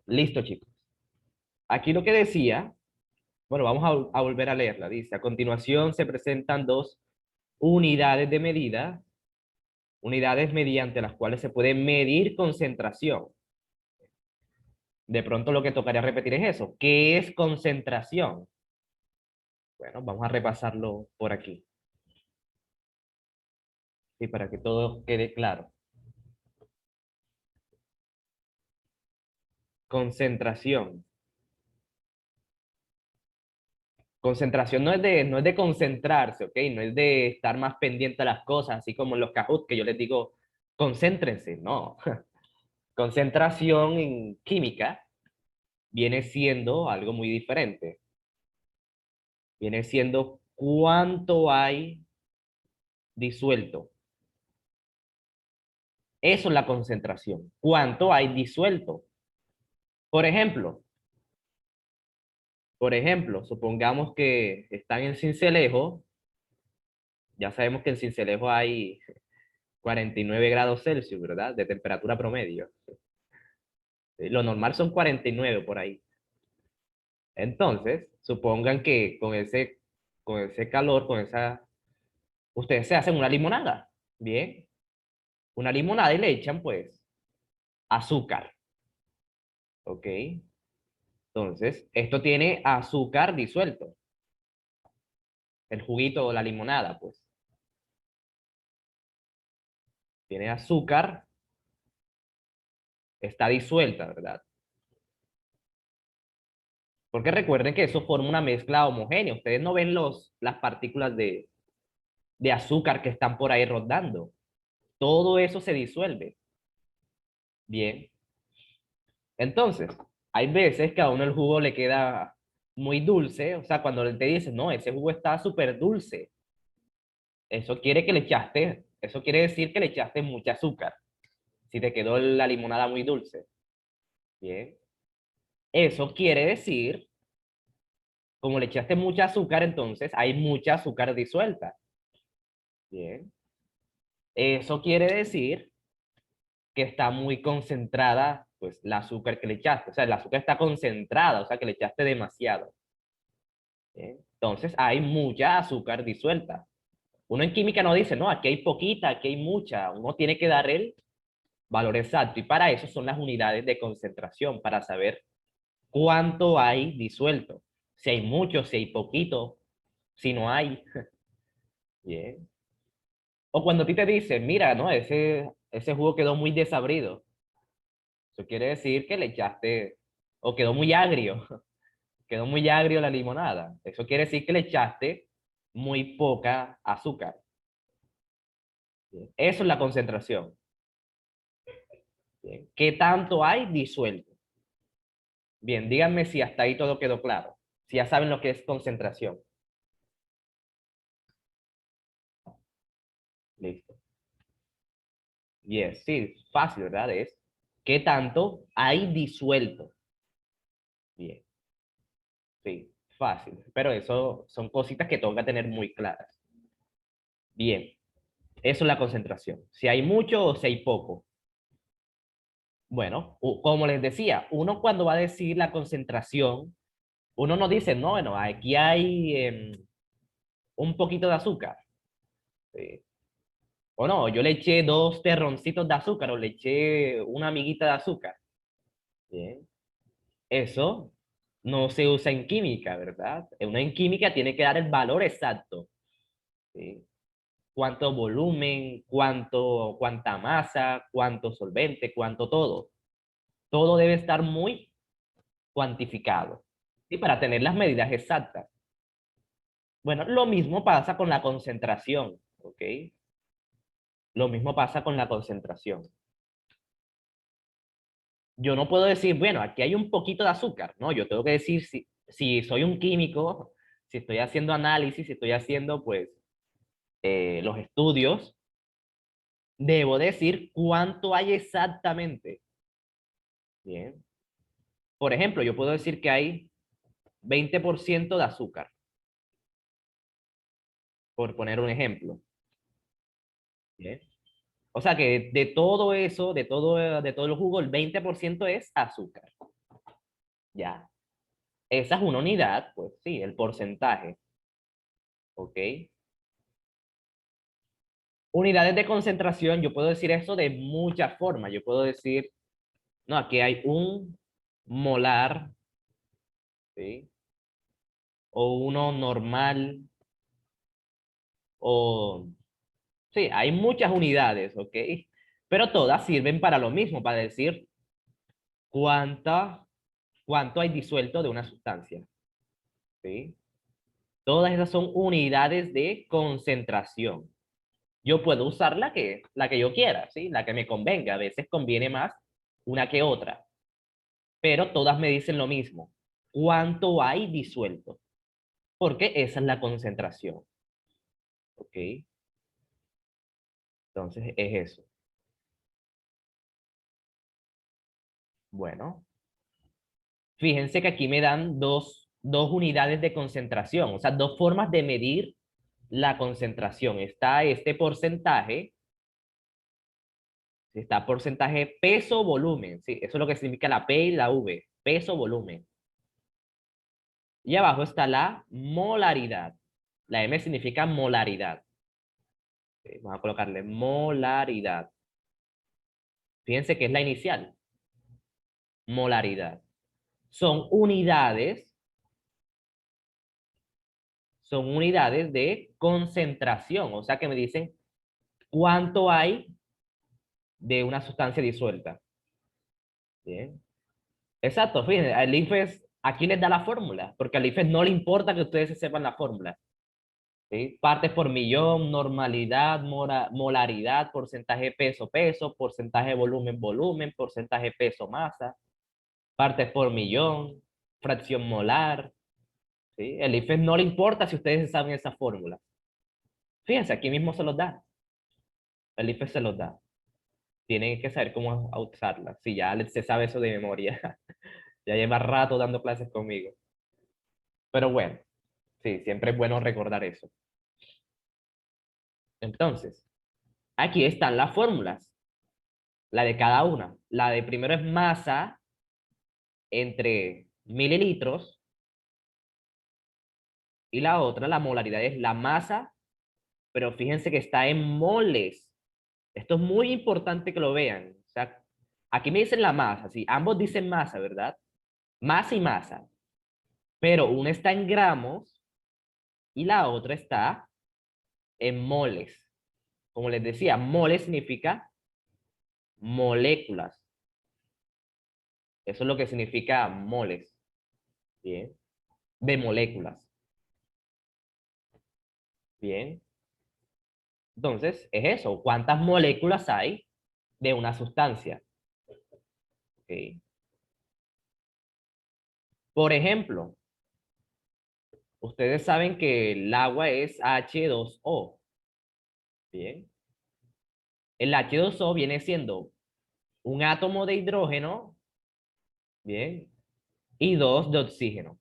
Listo, chicos. Aquí lo que decía, bueno, vamos a volver a leerla. Dice, a continuación se presentan dos unidades de medida, unidades mediante las cuales se puede medir concentración. De pronto lo que tocaría repetir es eso. ¿Qué es concentración? Bueno, vamos a repasarlo por aquí. Y para que todo quede claro. Concentración. Concentración no es de concentrarse, ¿ok? No es de estar más pendiente a las cosas, así como en los Kahoot, que yo les digo, concéntrense, no. Concentración en química viene siendo algo muy diferente. Viene siendo cuánto hay disuelto. Eso es la concentración. ¿Cuánto hay disuelto? Por ejemplo, supongamos que están en Sincelejo. Ya sabemos que en Sincelejo hay 49 grados Celsius, ¿verdad? De temperatura promedio. Lo normal son 49 por ahí. Entonces, supongan que con ese calor, ustedes se hacen una limonada. Bien, una limonada y le echan pues azúcar. ¿Ok? Entonces, esto tiene azúcar disuelto. El juguito o la limonada, pues. Tiene azúcar, está disuelta, ¿verdad? Porque recuerden que eso forma una mezcla homogénea. Ustedes no ven las partículas de azúcar que están por ahí rodando. Todo eso se disuelve. Bien. Entonces, hay veces que a uno el jugo le queda muy dulce. O sea, cuando te dicen, no, ese jugo está súper dulce. Eso quiere decir que le echaste mucha azúcar. Si te quedó la limonada muy dulce. Bien. Eso quiere decir, como le echaste mucha azúcar, entonces hay mucha azúcar disuelta. Bien. Eso quiere decir que está muy concentrada, pues, el azúcar que le echaste. O sea, el azúcar está concentrada, o sea, que le echaste demasiado. Bien. Entonces, hay mucha azúcar disuelta. Uno en química no dice, no, aquí hay poquita, aquí hay mucha. Uno tiene que dar el valor exacto. Y para eso son las unidades de concentración, para saber cuánto hay disuelto. Si hay mucho, si hay poquito, si no hay. Bien. O cuando a ti te dicen, mira, no, ese jugo quedó muy desabrido. Eso quiere decir que le echaste, o quedó muy agrio, quedó muy agrio la limonada. Eso quiere decir que le echaste muy poca azúcar. Bien. Eso es la concentración. Bien. ¿Qué tanto hay disuelto? Bien, díganme si hasta ahí todo quedó claro. Si ya saben lo que es concentración. Listo. Yes, sí, fácil, ¿verdad? Es ¿qué tanto hay disuelto? Bien, sí, fácil. Pero eso son cositas que tengo que tener muy claras. Bien, eso es la concentración. Si hay mucho o si hay poco. Bueno, como les decía, uno cuando va a decir la concentración, uno no dice, no, bueno, aquí hay un poquito de azúcar. Sí. O no, yo le eché dos terroncitos de azúcar o le eché una amiguita de azúcar. Bien. Eso no se usa en química, ¿verdad? Uno en química tiene que dar el valor exacto. ¿Sí? Cuánto volumen, cuánta masa, cuánto solvente, cuánto todo. Todo debe estar muy cuantificado. Y para tener las medidas exactas. Bueno, lo mismo pasa con la concentración, ¿ok? Lo mismo pasa con la concentración. Yo no puedo decir, bueno, aquí hay un poquito de azúcar. No, yo tengo que decir, si soy un químico, si estoy haciendo análisis, si estoy haciendo, pues, los estudios, debo decir cuánto hay exactamente. Bien. Por ejemplo, yo puedo decir que hay 20% de azúcar, por poner un ejemplo. Bien. O sea que de todo eso, de todo el jugo, el 20% es azúcar. ¿ya? Esa es una unidad, pues sí, el porcentaje, ¿ok? Unidades de concentración, yo puedo decir eso de muchas formas. Yo puedo decir, no, aquí hay un molar, ¿sí? O uno normal, o... Sí, hay muchas unidades, ¿ok? Pero todas sirven para lo mismo, para decir cuánta, cuánto hay disuelto de una sustancia, ¿sí? Todas esas son unidades de concentración. Yo puedo usar la que yo quiera, ¿sí? La que me convenga. A veces conviene más una que otra, pero todas me dicen lo mismo. ¿Cuánto hay disuelto? Porque esa es la concentración, ¿ok? Entonces es eso. Bueno, fíjense que aquí me dan dos unidades de concentración, o sea, dos formas de medir la concentración. Está este porcentaje, está porcentaje peso-volumen, ¿sí? Eso es lo que significa la P y la V, peso-volumen. Y abajo está la molaridad. La M significa molaridad. ¿Sí? Vamos a colocarle molaridad. Fíjense que es la inicial, molaridad. Son unidades, son unidades de concentración, o sea que me dicen cuánto hay de una sustancia disuelta. Bien. Exacto, fíjense, al IFES, aquí les da la fórmula, porque al IFES no le importa que ustedes se sepan la fórmula. ¿Sí? Partes por millón, normalidad, molaridad, porcentaje peso-peso, porcentaje volumen-volumen, porcentaje peso-masa, partes por millón, fracción molar. ¿Sí? El IFES no le importa si ustedes saben esa fórmula. Fíjense, aquí mismo se los da. El IFES se los da. Tienen que saber cómo usarla. Si ya se sabe eso de memoria, ya lleva rato dando clases conmigo. Pero bueno, sí, siempre es bueno recordar eso. Entonces, aquí están las fórmulas, la de cada una. La de primero es masa entre mililitros y la otra, la molaridad, es la masa, pero fíjense que está en moles. Esto es muy importante que lo vean. O sea, aquí me dicen la masa, sí, ambos dicen masa, ¿verdad? Masa y masa, pero una está en gramos y la otra está en moles. Como les decía, moles significa moléculas. Eso es lo que significa moles, ¿bien? De moléculas, ¿bien? Entonces, es eso, ¿cuántas moléculas hay de una sustancia? ¿Ok? Por ejemplo, ustedes saben que el agua es H2O, ¿bien? El H2O viene siendo un átomo de hidrógeno, ¿bien? Y dos de oxígeno.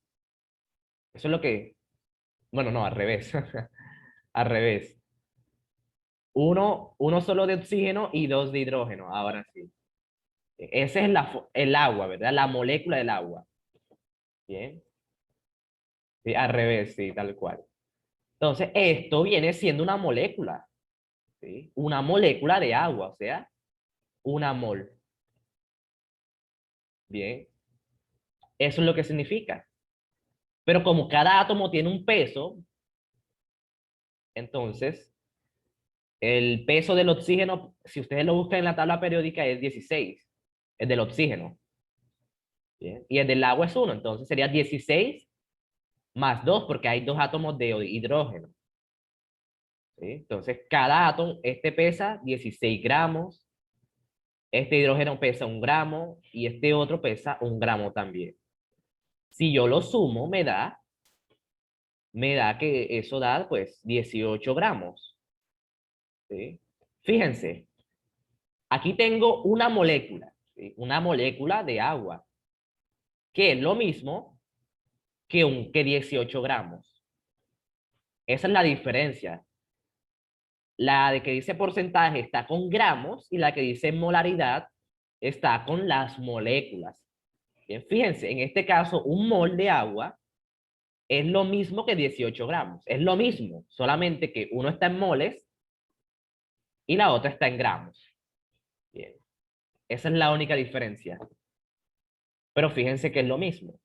Eso es lo que, bueno, no, al revés, al revés. Uno solo de oxígeno y dos de hidrógeno, ahora sí. Ese es el agua, ¿verdad? La molécula del agua, ¿bien? Sí, al revés, sí, tal cual. Entonces, esto viene siendo una molécula, ¿sí? Una molécula de agua, o sea, una mol. Bien, eso es lo que significa. Pero como cada átomo tiene un peso, entonces el peso del oxígeno, si ustedes lo buscan en la tabla periódica, es 16, el del oxígeno. Bien, y el del agua es 1, entonces sería 16 más 2, porque hay dos átomos de hidrógeno. ¿Sí? Entonces, cada átomo, este pesa 16 gramos, este hidrógeno pesa 1 gramo y este otro pesa 1 gramo también. Si yo lo sumo, me da que eso da pues 18 gramos. ¿Sí? Fíjense, aquí tengo una molécula, ¿sí? Una molécula de agua, que es lo mismo que 18 gramos. Esa es la diferencia. La de que dice porcentaje está con gramos y la que dice molaridad está con las moléculas. Bien, fíjense, en este caso, un mol de agua es lo mismo que 18 gramos. Es lo mismo, solamente que uno está en moles y la otra está en gramos. Bien, esa es la única diferencia. Pero fíjense que es lo mismo.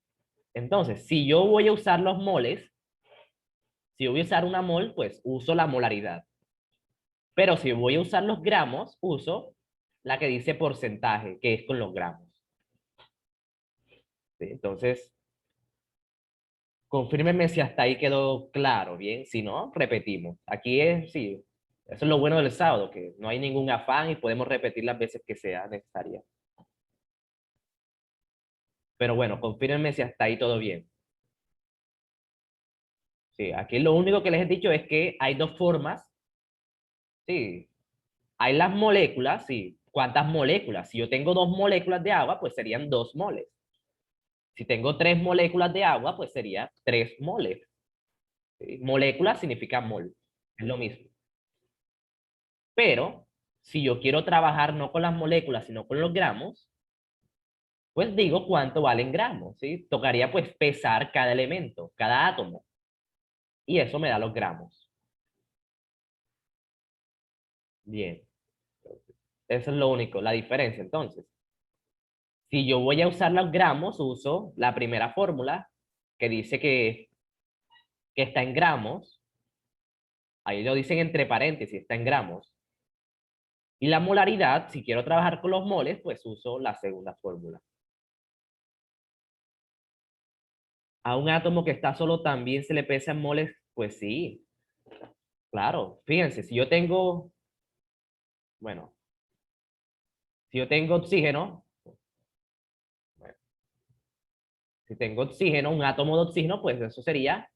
Entonces, si yo voy a usar los moles, si yo voy a usar una mol, pues uso la molaridad. Pero si voy a usar los gramos, uso la que dice porcentaje, que es con los gramos. ¿Sí? Entonces, confírmenme si hasta ahí quedó claro, ¿bien? Si no, repetimos. Aquí es, sí, eso es lo bueno del sábado, que no hay ningún afán y podemos repetir las veces que sea necesaria. Pero bueno, confírmenme si hasta ahí todo bien. Sí, aquí lo único que les he dicho es que hay dos formas. Sí, hay las moléculas, sí. ¿Cuántas moléculas? Si yo tengo 2 moléculas de agua, pues serían 2 moles. Si tengo 3 moléculas de agua, pues sería 3 moles. ¿Sí? Molécula significa mol, es lo mismo. Pero si yo quiero trabajar no con las moléculas, sino con los gramos, pues digo cuánto valen gramos, ¿sí? Tocaría pues pesar cada elemento, cada átomo, y eso me da los gramos. Bien, eso es lo único, la diferencia entonces. Si yo voy a usar los gramos, uso la primera fórmula que dice que está en gramos. Ahí lo dicen entre paréntesis, está en gramos. Y la molaridad, si quiero trabajar con los moles, pues uso la segunda fórmula. A un átomo que está solo también se le pesa en moles, pues sí, claro. Fíjense, si yo tengo, bueno, si yo tengo oxígeno, bueno, si tengo oxígeno, un átomo de oxígeno, pues eso sería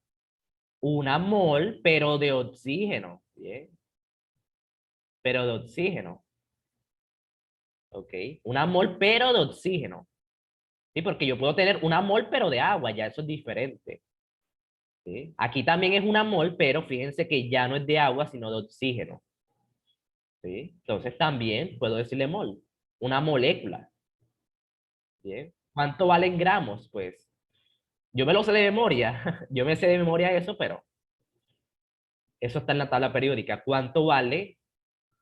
una mol, pero de oxígeno, ¿bien? Pero de oxígeno, ¿ok? Una mol, pero de oxígeno, ¿sí? Porque yo puedo tener una mol, pero de agua, ya eso es diferente, ¿sí? Aquí también es una mol, pero fíjense que ya no es de agua, sino de oxígeno, ¿sí? Entonces también puedo decirle mol, una molécula, ¿bien? ¿Cuánto valen gramos? Pues yo me lo sé de memoria, yo me sé de memoria eso, pero eso está en la tabla periódica. ¿Cuánto vale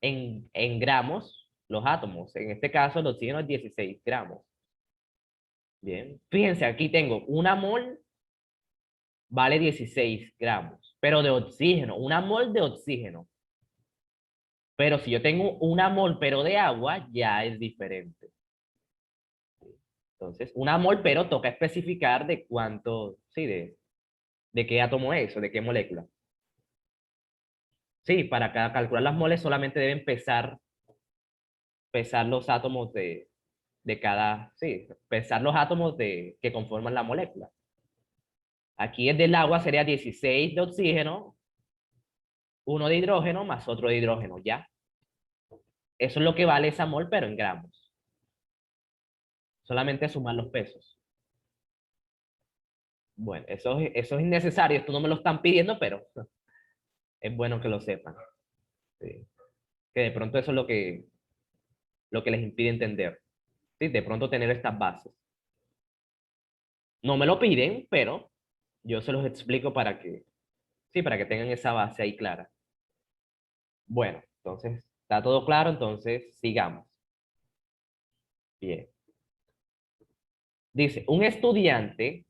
en gramos los átomos? En este caso, el oxígeno es 16 gramos. Bien, fíjense, aquí tengo una mol, vale 16 gramos, pero de oxígeno, una mol de oxígeno. Pero si yo tengo una mol, pero de agua, ya es diferente. Entonces, una mol, pero toca especificar de cuánto, sí, de qué átomo es o de qué molécula. Sí, para calcular las moles solamente deben pesar los átomos de cada, sí, pesar los átomos que conforman la molécula. Aquí es del agua, sería 16 de oxígeno, uno de hidrógeno más otro de hidrógeno, ¿ya? Eso es lo que vale esa mol, pero en gramos. Solamente sumar los pesos. Bueno, eso es innecesario, esto no me lo están pidiendo, pero es bueno que lo sepan. Sí. Que de pronto eso es lo que les impide entender. Sí, de pronto tener estas bases. No me lo piden, pero yo se los explico para que, sí, para que tengan esa base ahí clara. Bueno, entonces, ¿está todo claro? Entonces, sigamos. Bien. Dice, un estudiante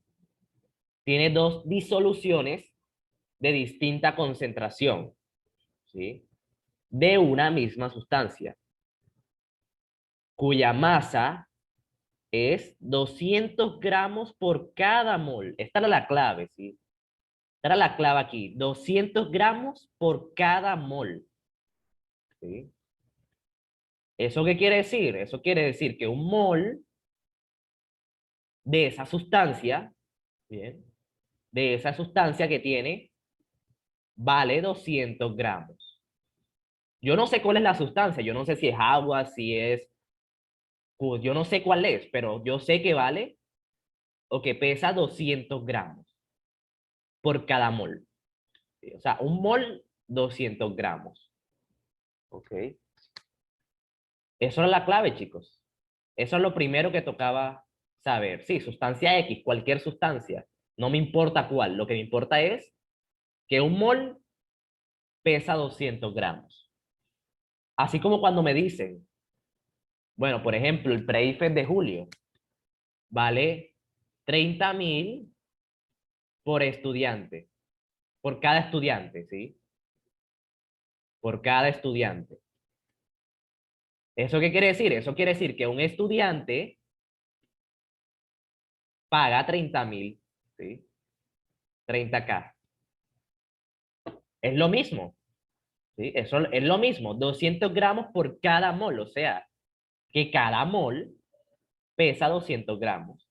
tiene dos disoluciones de distinta concentración, ¿sí? De una misma sustancia, cuya masa es 200 gramos por cada mol. Esta era la clave, ¿sí? Esta era la clave aquí, 200 gramos por cada mol, ¿sí? ¿Eso qué quiere decir? Eso quiere decir que un mol de esa sustancia, ¿bien? De esa sustancia que tiene, vale 200 gramos. Yo no sé cuál es la sustancia, yo no sé si es agua, si es, pues yo no sé cuál es, pero yo sé que vale o que pesa 200 gramos por cada mol. ¿Sí? O sea, un mol, 200 gramos. ¿Ok? Eso era la clave, chicos. Eso es lo primero que tocaba saber, sí, sustancia X, cualquier sustancia, no me importa cuál, lo que me importa es que un mol pesa 200 gramos. Así como cuando me dicen, bueno, por ejemplo, el pre-IFES de julio vale 30.000 por estudiante, por cada estudiante, ¿sí? Por cada estudiante. ¿Eso qué quiere decir? Eso quiere decir que un estudiante paga 30.000, ¿sí? 30K. Es lo mismo, ¿sí? Eso es lo mismo, 200 gramos por cada mol, o sea, que cada mol pesa 200 gramos.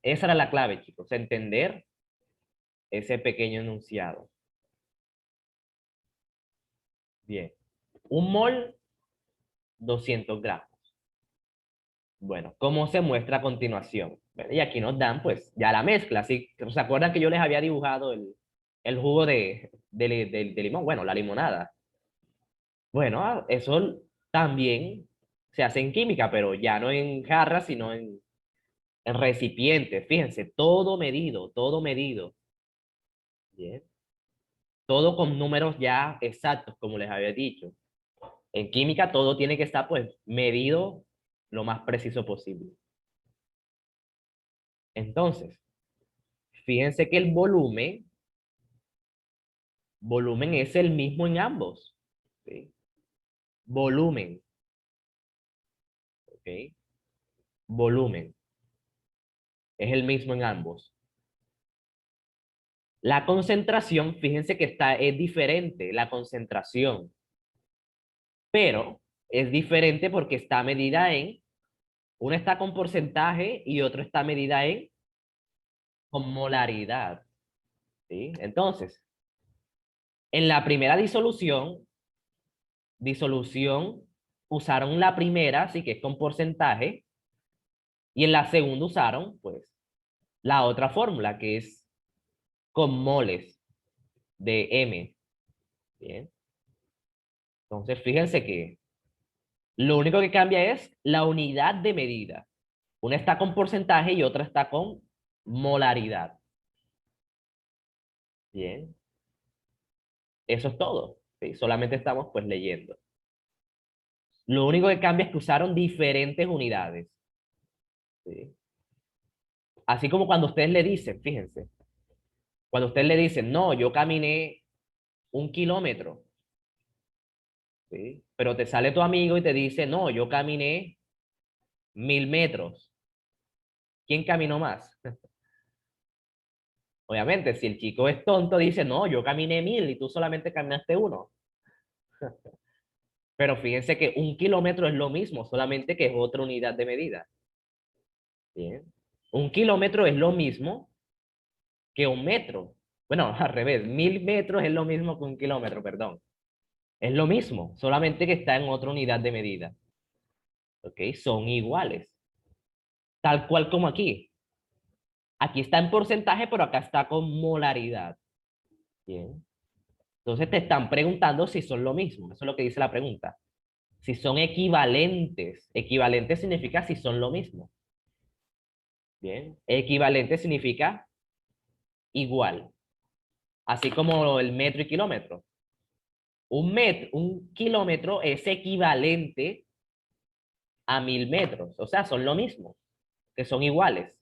Esa era la clave, chicos, entender ese pequeño enunciado. Bien. Un mol, 200 gramos. Bueno, ¿cómo se muestra a continuación? Bueno, y aquí nos dan, pues, ya la mezcla. ¿Sí? ¿Se acuerdan que yo les había dibujado el jugo de limón? Bueno, la limonada. Bueno, eso también se hace en química, pero ya no en jarras, sino en recipientes. Fíjense, todo medido, todo medido. Bien. Todo con números ya exactos, como les había dicho. En química todo tiene que estar, pues, medido lo más preciso posible. Entonces, fíjense que el volumen es el mismo en ambos. ¿Sí? Volumen, ¿ok? Volumen es el mismo en ambos. La concentración, fíjense que es diferente, la concentración, pero es diferente porque está medida uno está con porcentaje y otro está medida con molaridad, ¿sí? Entonces, en la primera disolución, usaron la primera, sí, que es con porcentaje, y en la segunda usaron, pues, la otra fórmula, que es con moles de M. Bien. Entonces, fíjense que lo único que cambia es la unidad de medida. Una está con porcentaje y otra está con molaridad. Bien. Eso es todo. ¿Sí? Solamente estamos, pues, leyendo. Lo único que cambia es que usaron diferentes unidades. ¿Sí? Así como cuando ustedes le dicen, fíjense, cuando ustedes le dicen, no, yo caminé 1 kilómetro, ¿sí? Pero te sale tu amigo y te dice, no, yo caminé 1.000 metros. ¿Quién caminó más? Obviamente, si el chico es tonto, dice, no, yo caminé 1.000 y tú solamente caminaste 1. Pero fíjense que 1 kilómetro es lo mismo, solamente que es otra unidad de medida. Bien. 1 kilómetro es lo mismo que 1 metro. Bueno, al revés, 1.000 metros es lo mismo que 1 kilómetro, perdón. Es lo mismo, solamente que está en otra unidad de medida. ¿Ok? Son iguales. Tal cual como aquí. Aquí está en porcentaje, pero acá está con molaridad. Bien. Entonces te están preguntando si son lo mismo. Eso es lo que dice la pregunta. Si son equivalentes. Equivalente significa si son lo mismo. Bien. Equivalente significa igual. Así como el metro y kilómetro. Un kilómetro es equivalente a 1.000 metros. O sea, son lo mismo. Que son iguales.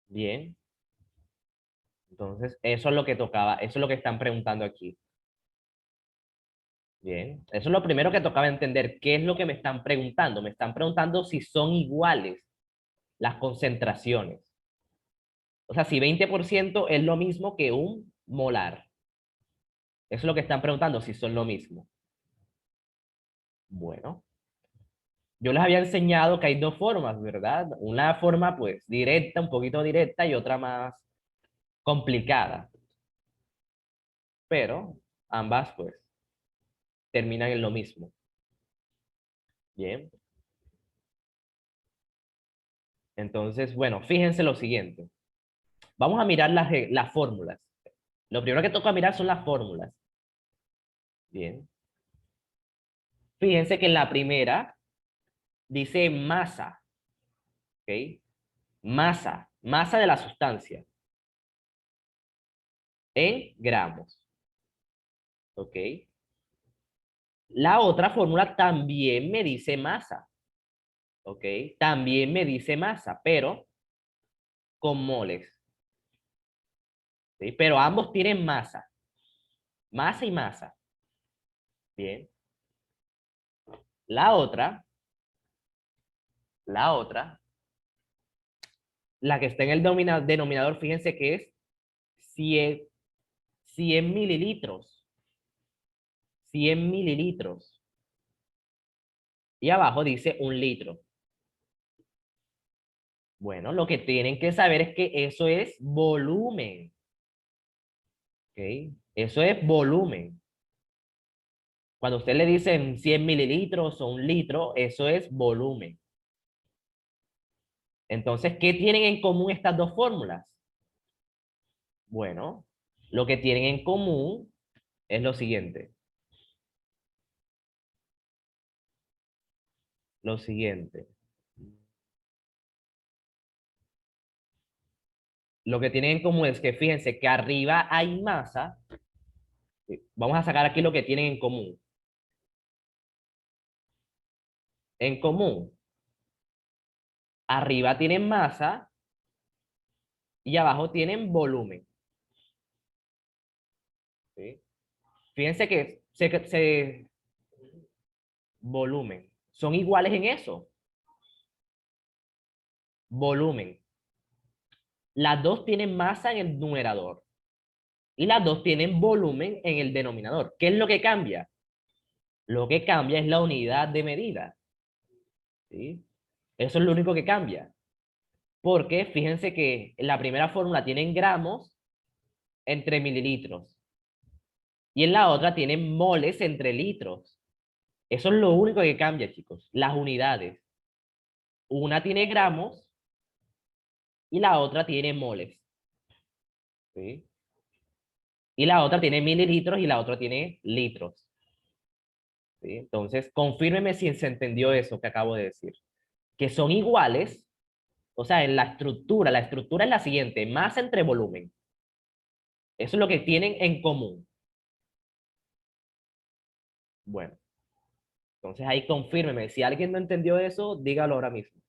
Bien. Entonces, eso es lo que tocaba. Eso es lo que están preguntando aquí. Bien. Eso es lo primero que tocaba entender. ¿Qué es lo que me están preguntando? Me están preguntando si son iguales las concentraciones. O sea, si 20% es lo mismo que un molar. Eso es lo que están preguntando, si son lo mismo. Bueno, yo les había enseñado que hay dos formas, ¿verdad? Una forma, pues, directa, un poquito directa, y otra más complicada. Pero ambas, pues, terminan en lo mismo. Bien. Entonces, bueno, fíjense lo siguiente. Vamos a mirar las fórmulas. Lo primero que toca mirar son las fórmulas. Bien. Fíjense que en la primera dice masa, ¿ok? Masa de la sustancia en gramos, ¿ok? La otra fórmula también me dice masa, ¿ok? También me dice masa, pero con moles, ¿sí? Pero ambos tienen masa, masa y masa, ¿bien? La otra, la otra, la que está en el denominador, fíjense que es 100, 100 mililitros, 100 mililitros. Y abajo dice 1 litro. Bueno, lo que tienen que saber es que eso es volumen, ¿ok? Eso es volumen. Cuando usted le dicen 100 mililitros o 1 litro, eso es volumen. Entonces, ¿qué tienen en común estas dos fórmulas? Bueno, lo que tienen en común es lo siguiente. Lo siguiente. Lo que tienen en común es que fíjense que arriba hay masa. Vamos a sacar aquí lo que tienen en común. En común, arriba tienen masa y abajo tienen volumen. ¿Sí? Fíjense que volumen. Son iguales en eso. Volumen. Las dos tienen masa en el numerador y las dos tienen volumen en el denominador. ¿Qué es lo que cambia? Lo que cambia es la unidad de medida. ¿Sí? Eso es lo único que cambia. Porque fíjense que en la primera fórmula tienen gramos entre mililitros y en la otra tienen moles entre litros. Eso es lo único que cambia, chicos. Las unidades. Una tiene gramos y la otra tiene moles. ¿Sí? Y la otra tiene mililitros y la otra tiene litros. ¿Sí? Entonces, confírmeme si se entendió eso que acabo de decir. Que son iguales, o sea, en la estructura es la siguiente, masa entre volumen. Eso es lo que tienen en común. Bueno, entonces ahí confírmeme. Si alguien no entendió eso, dígalo ahora mismo.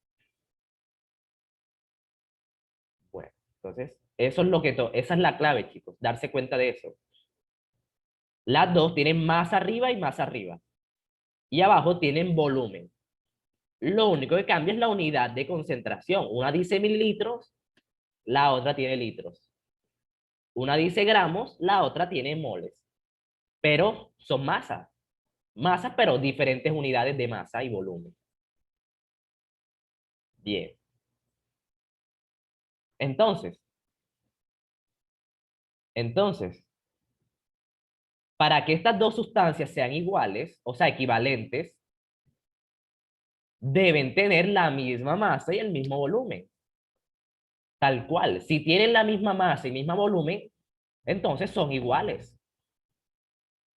Bueno, entonces, eso es lo que esa es la clave, chicos, darse cuenta de eso. Las dos tienen más arriba y más arriba. Y abajo tienen volumen. Lo único que cambia es la unidad de concentración. Una dice mililitros, la otra tiene litros. Una dice gramos, la otra tiene moles. Pero son masas. Masas, pero diferentes unidades de masa y volumen. Bien. Entonces, entonces, para que estas dos sustancias sean iguales, o sea, equivalentes, deben tener la misma masa y el mismo volumen. Tal cual. Si tienen la misma masa y mismo volumen, entonces son iguales.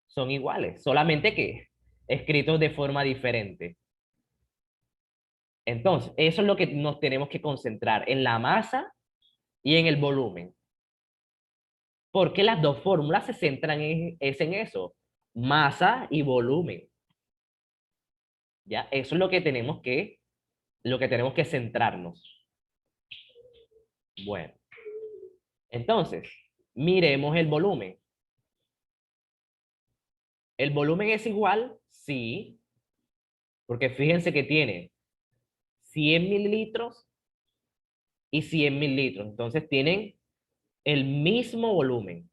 Son iguales, solamente que escritos de forma diferente. Entonces, eso es lo que nos tenemos que concentrar, en la masa y en el volumen. Porque las dos fórmulas se centran en eso, masa y volumen. ¿Ya? Eso es lo que tenemos que centrarnos. Bueno, entonces, miremos el volumen. ¿El volumen es igual? Sí, porque fíjense que tiene 100 mililitros y 100 mililitros. Entonces tienen el mismo volumen.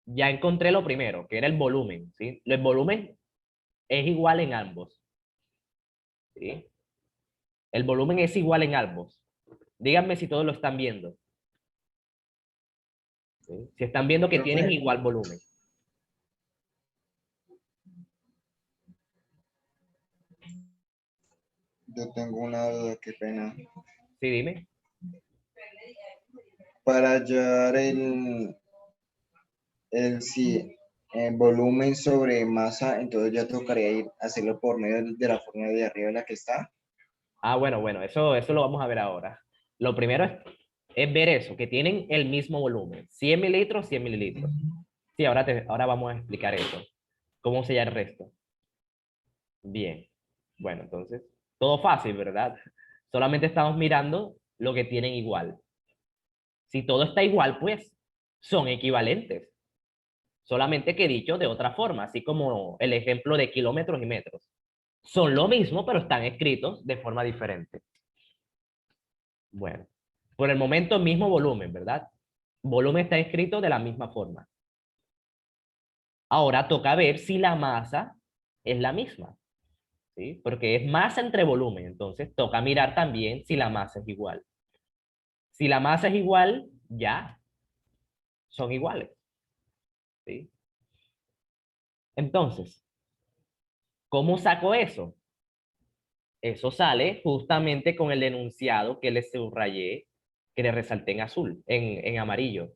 Ya encontré lo primero, que era el volumen, ¿sí? El volumen es igual en ambos, ¿sí? El volumen es igual en ambos. Díganme si todos lo están viendo, ¿sí? Si están viendo que tienen Profe, igual volumen. yo tengo una duda, qué pena. Sí, dime. Para hallar el, volumen sobre masa, entonces ya tocaría ir a hacerlo por medio de la fórmula de arriba en la que está. Ah, bueno, eso lo vamos a ver ahora. Lo primero es ver eso, que tienen el mismo volumen. 100 mililitros, 100 mililitros. Sí, ahora vamos a explicar eso. ¿Cómo sellar el resto? Bien. Bueno, entonces, todo fácil, ¿verdad? Solamente estamos mirando lo que tienen igual. Si todo está igual, pues son equivalentes. Solamente que dicho de otra forma, así como el ejemplo de kilómetros y metros. Son lo mismo, pero están escritos de forma diferente. Bueno, por el momento mismo volumen, ¿verdad? Volumen está escrito de la misma forma. Ahora toca ver si la masa es la misma, ¿sí? Porque es masa entre volumen, entonces toca mirar también si la masa es igual. Si la masa es igual, ya son iguales, ¿sí? Entonces, ¿cómo saco eso? Eso sale justamente con el enunciado que les subrayé, que le resalté en azul, en amarillo.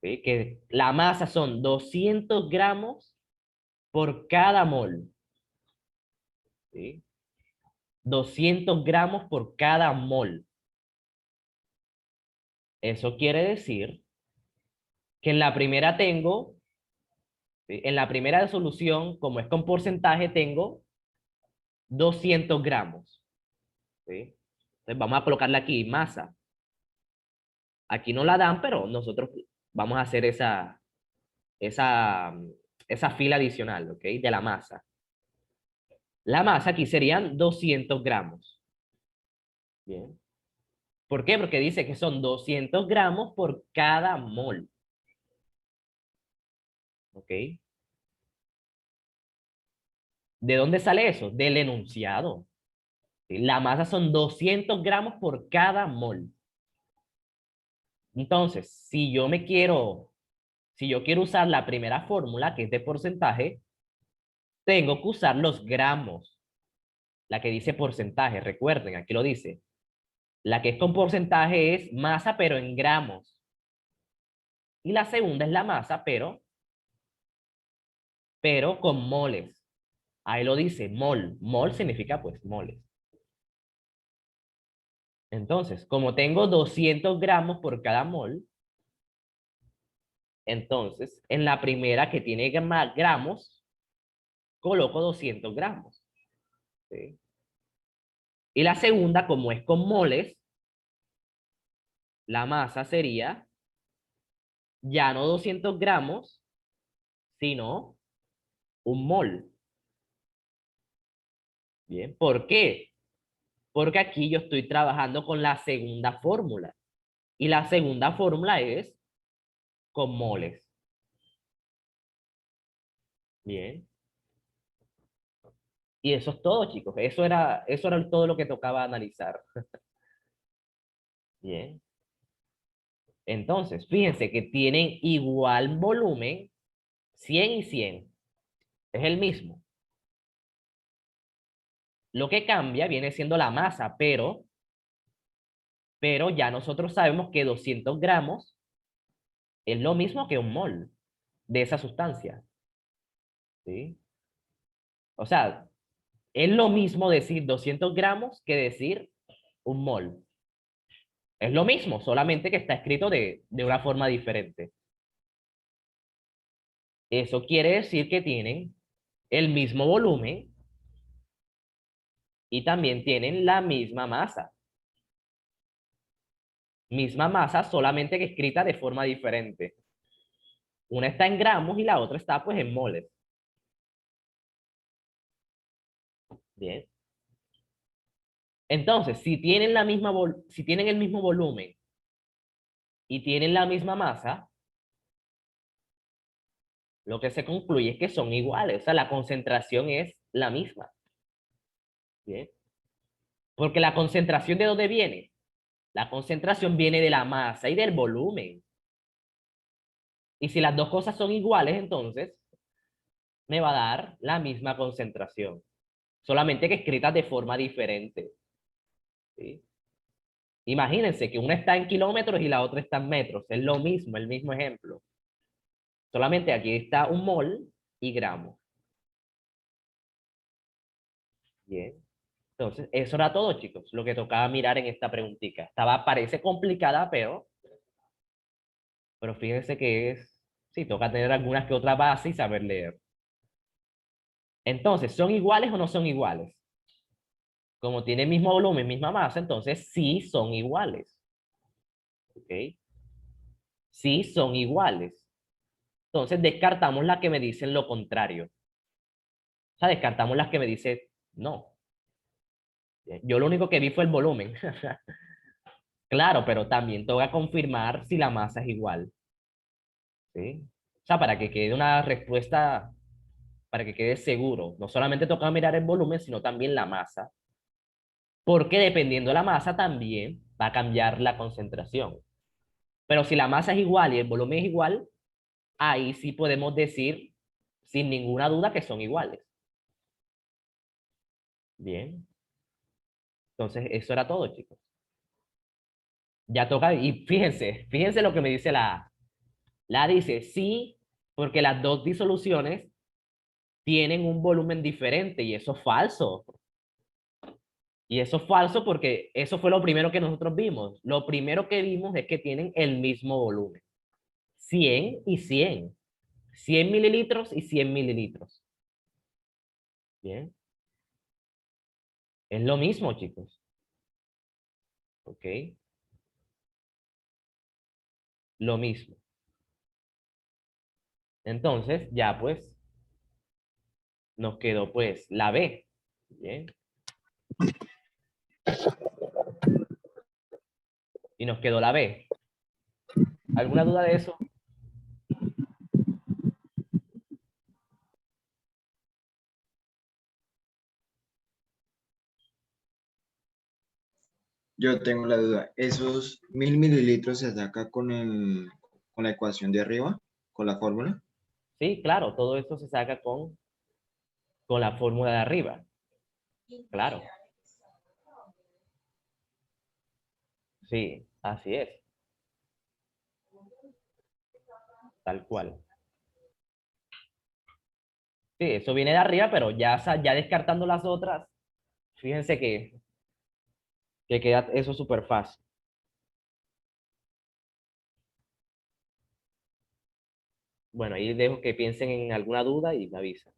¿Sí? Que la masa son 200 gramos por cada mol. ¿Sí? 200 gramos por cada mol. Eso quiere decir que en la primera tengo, ¿sí? En la primera solución, como es con porcentaje, tengo 200 gramos. ¿Sí? Entonces vamos a colocarle aquí masa. Aquí no la dan, pero nosotros vamos a hacer esa, esa fila adicional, ¿ok? De la masa. La masa aquí serían 200 gramos. Bien. ¿Por qué? Porque dice que son 200 gramos por cada mol. ¿Ok? ¿De dónde sale eso? Del enunciado. ¿Sí? La masa son 200 gramos por cada mol. Entonces, si yo quiero usar la primera fórmula, que es de porcentaje, tengo que usar los gramos. La que dice porcentaje, recuerden, aquí lo dice. La que es con porcentaje es masa, pero en gramos. Y la segunda es la masa, pero con moles. Ahí lo dice, mol. Mol significa pues moles. Entonces, como tengo 200 gramos por cada mol, entonces en la primera que tiene más gramos, coloco 200 gramos. ¿Sí? Y la segunda, como es con moles, la masa sería ya no 200 gramos, sino un mol. Bien, ¿por qué? Porque aquí yo estoy trabajando con la segunda fórmula. Y la segunda fórmula es con moles. Bien. Y eso es todo, chicos. Eso era todo lo que tocaba analizar. Bien. Entonces, fíjense que tienen igual volumen, 100 y 100. Es el mismo. Lo que cambia viene siendo la masa, pero ya nosotros sabemos que 200 gramos es lo mismo que un mol de esa sustancia. ¿Sí? O sea, es lo mismo decir 200 gramos que decir un mol. Es lo mismo, solamente que está escrito de una forma diferente. Eso quiere decir que tienen el mismo volumen y también tienen la misma masa. Misma masa, solamente que escrita de forma diferente. Una está en gramos y la otra está pues en moles. Bien. Entonces, si tienen el mismo volumen y tienen la misma masa, lo que se concluye es que son iguales. O sea, la concentración es la misma. Bien. Porque la concentración, ¿de dónde viene? La concentración viene de la masa y del volumen. Y si las dos cosas son iguales, entonces me va a dar la misma concentración. Solamente que escritas de forma diferente. ¿Sí? Imagínense que una está en kilómetros y la otra está en metros. Es lo mismo, el mismo ejemplo. Solamente aquí está un mol y gramo. Bien. Entonces, eso era todo, chicos, lo que tocaba mirar en esta preguntita. Parece complicada, pero fíjense que sí, toca tener algunas que otras bases y saber leer. Entonces, ¿son iguales o no son iguales? Como tienen mismo volumen, misma masa, entonces sí son iguales. ¿Ok? Sí son iguales. Entonces, descartamos las que me dicen lo contrario. O sea, descartamos las que me dicen no. Bien, yo lo único que vi fue el volumen. Claro, pero también toca confirmar si la masa es igual. ¿Sí? O sea, para que quede una respuesta, para que quede seguro, no solamente toca mirar el volumen, sino también la masa, porque dependiendo de la masa también va a cambiar la concentración. Pero si la masa es igual y el volumen es igual, ahí sí podemos decir sin ninguna duda que son iguales. Bien, entonces eso era todo, chicos. Ya toca, y fíjense lo que me dice la A. La A dice sí, porque las dos disoluciones tienen un volumen diferente y eso es falso. Y eso es falso porque eso fue lo primero que nosotros vimos. Lo primero que vimos es que tienen el mismo volumen. 100 y 100. 100 mililitros y 100 mililitros. Bien. Es lo mismo, chicos. ¿Ok? Lo mismo. Entonces, ya pues, nos quedó pues la B. Bien. Y nos quedó la B. ¿Alguna duda de eso? Yo tengo la duda. ¿Esos 1000 mililitros se saca con la ecuación de arriba, con la fórmula? Sí, claro, todo esto se saca con la fórmula de arriba. Claro. Sí, así es. Tal cual. Sí, eso viene de arriba, pero ya descartando las otras, fíjense que queda eso súper fácil. Bueno, ahí dejo que piensen en alguna duda y me avisan.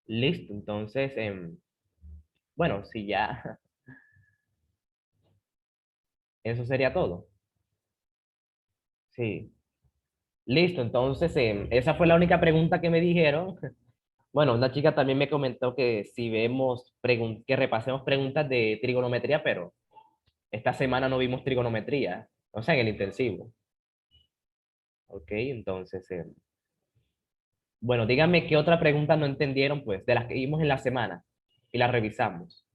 Listo, entonces, bueno, si ya, eso sería todo. Sí. Listo, entonces, esa fue la única pregunta que me dijeron. Bueno, una chica también me comentó que si vemos, que repasemos preguntas de trigonometría, pero esta semana no vimos trigonometría, o sea, en el intensivo. Ok, entonces, bueno, díganme qué otra pregunta no entendieron, pues, de las que vimos en la semana y las revisamos.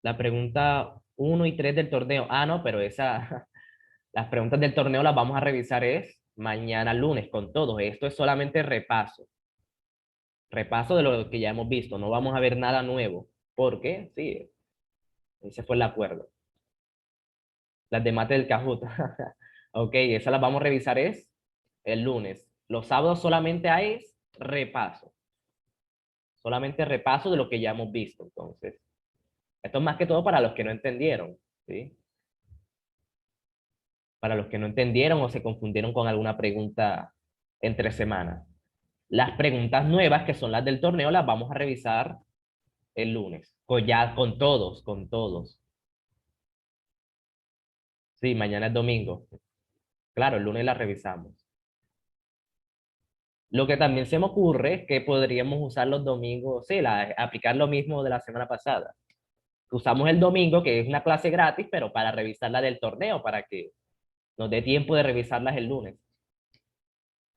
La pregunta uno y 3 del torneo. Ah, no, pero las preguntas del torneo las vamos a revisar es mañana lunes con todos. Esto es solamente repaso. Repaso de lo que ya hemos visto. No vamos a ver nada nuevo. ¿Por qué? Sí, ese fue el acuerdo. Las de mate del Kahoot. Ok, esas las vamos a revisar es el lunes. Los sábados solamente hay repaso. Solamente repaso de lo que ya hemos visto. Entonces, esto es más que todo para los que no entendieron. ¿Sí? Para los que no entendieron o se confundieron con alguna pregunta entre semanas. Las preguntas nuevas, que son las del torneo, las vamos a revisar el lunes, ya con todos, con todos. Sí, mañana es domingo. Claro, el lunes las revisamos. Lo que también se me ocurre es que podríamos usar los domingos, sí, aplicar lo mismo de la semana pasada. Usamos el domingo, que es una clase gratis, pero para revisar la del torneo, para que nos dé tiempo de revisarlas el lunes.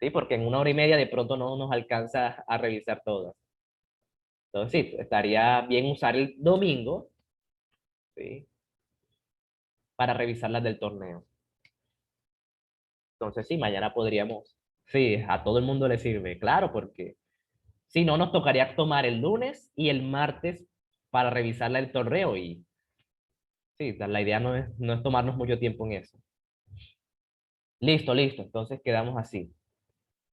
¿sí? Porque en 1 hora y media de pronto no nos alcanza a revisar todas. Entonces, sí, estaría bien usar el domingo, ¿sí? Para revisar las del torneo. Entonces, sí, mañana podríamos, sí, a todo el mundo le sirve, claro, porque si no, nos tocaría tomar el lunes y el martes para revisarla el torneo y sí, la idea no es tomarnos mucho tiempo en eso. Listo, listo, entonces quedamos así.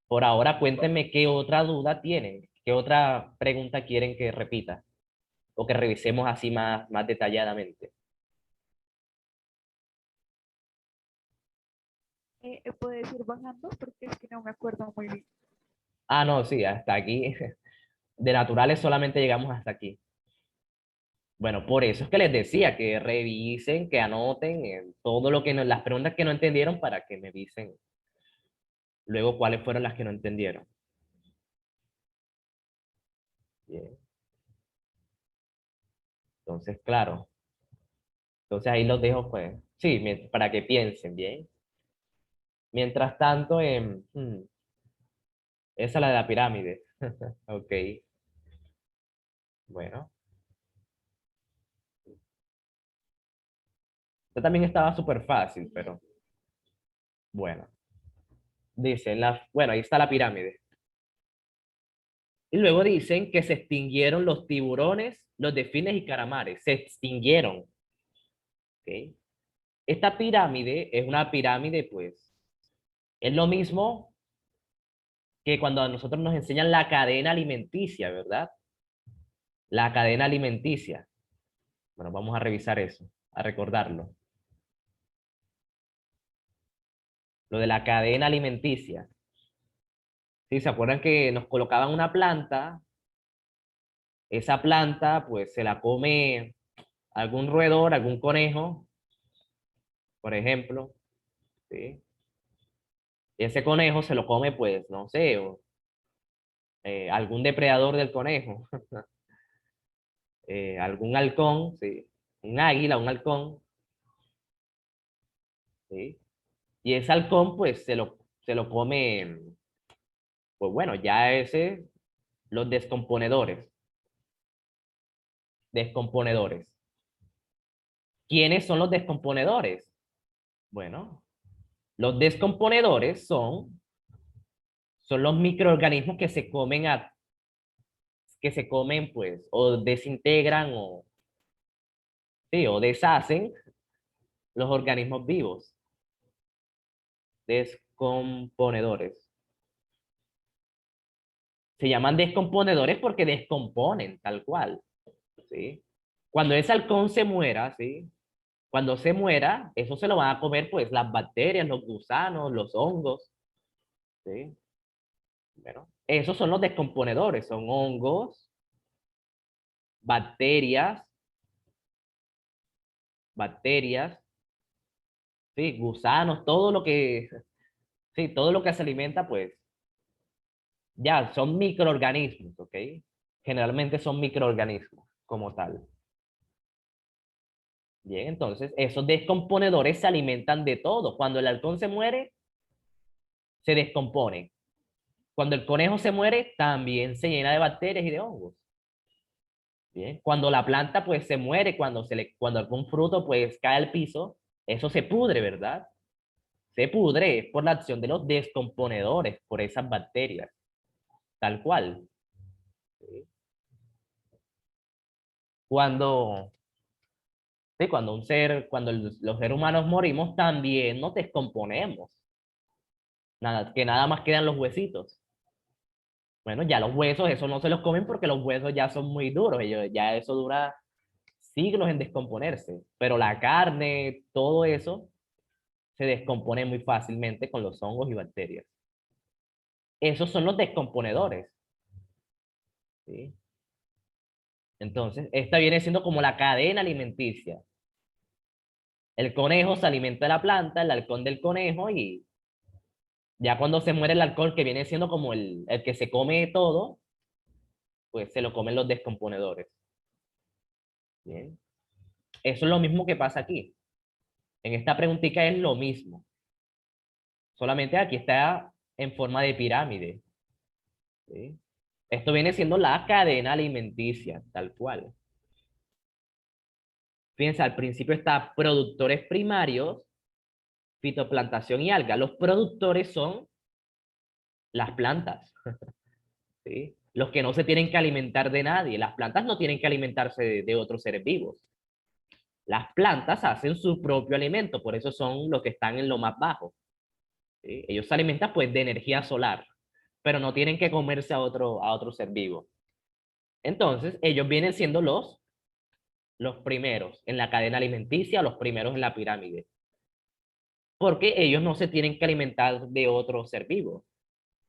Por ahora, cuéntenme qué otra duda tienen, qué otra pregunta quieren que repita o que revisemos así más detalladamente. ¿Puedes ir bajando? Porque es que no me acuerdo muy bien. Ah, no, sí, hasta aquí. De naturales solamente llegamos hasta aquí. Bueno, por eso es que les decía que revisen, que anoten todo lo que no, las preguntas que no entendieron para que me dicen luego cuáles fueron las que no entendieron. Bien. Entonces, claro. Entonces ahí los dejo, pues, sí, para que piensen, bien. Mientras tanto, esa es la de la pirámide. Ok, bueno. Esta también estaba súper fácil, pero bueno. Dice, bueno, ahí está la pirámide. Y luego dicen que se extinguieron los tiburones, los delfines y calamares. Se extinguieron. ¿Ok? Esta pirámide es una pirámide, pues, es lo mismo que cuando a nosotros nos enseñan la cadena alimenticia, ¿verdad? La cadena alimenticia. Bueno, vamos a revisar eso, a recordarlo. Lo de la cadena alimenticia. ¿Sí? ¿Se acuerdan que nos colocaban una planta? Esa planta, pues, se la come algún roedor, algún conejo, por ejemplo, ¿sí? Y ese conejo se lo come, pues, no sé, algún depredador del conejo, algún halcón, ¿sí? Un águila, un halcón, ¿sí? Y ese halcón, pues, se lo come, pues bueno, ya ese, los descomponedores. Descomponedores. ¿Quiénes son los descomponedores? Bueno, los descomponedores son los microorganismos que se comen, pues, o desintegran sí, o deshacen los organismos vivos. Descomponedores. Se llaman descomponedores porque descomponen, tal cual, ¿sí? Cuando ese halcón se muera, ¿sí? Cuando se muera, eso se lo van a comer, pues, las bacterias, los gusanos, los hongos, ¿sí? Bueno, esos son los descomponedores, son hongos, bacterias, bacterias, sí, gusanos, todo lo que se alimenta, pues, ya, son microorganismos, ¿ok? Generalmente son microorganismos como tal. Bien, entonces esos descomponedores se alimentan de todo. Cuando el halcón se muere, se descompone. Cuando el conejo se muere, también se llena de bacterias y de hongos. Bien, cuando la planta pues se muere, cuando algún fruto pues cae al piso, eso se pudre, ¿verdad? Se pudre por la acción de los descomponedores, por esas bacterias, tal cual. ¿Sí? Cuando, sí, cuando los seres humanos morimos, también nos descomponemos. Que nada más quedan los huesitos. Bueno, ya los huesos, eso no se los comen porque los huesos ya son muy duros, ya eso dura siglos en descomponerse, pero la carne, todo eso, se descompone muy fácilmente con los hongos y bacterias. Esos son los descomponedores, ¿sí? Entonces, esta viene siendo como la cadena alimenticia. El conejo se alimenta de la planta, el halcón del conejo, y ya cuando se muere el halcón, que viene siendo como el que se come todo, pues se lo comen los descomponedores. Bien. Eso es lo mismo que pasa aquí. En esta preguntita es lo mismo. Solamente aquí está en forma de pirámide. ¿Sí? Esto viene siendo la cadena alimenticia, tal cual. Fíjense, al principio está productores primarios, fitoplantación y alga. Los productores son las plantas, ¿sí? Los que no se tienen que alimentar de nadie. Las plantas no tienen que alimentarse de otros seres vivos. Las plantas hacen su propio alimento, por eso son los que están en lo más bajo. ¿Sí? Ellos se alimentan pues de energía solar, pero no tienen que comerse a otro ser vivo. Entonces, ellos vienen siendo los primeros en la cadena alimenticia, los primeros en la pirámide, porque ellos no se tienen que alimentar de otro ser vivo.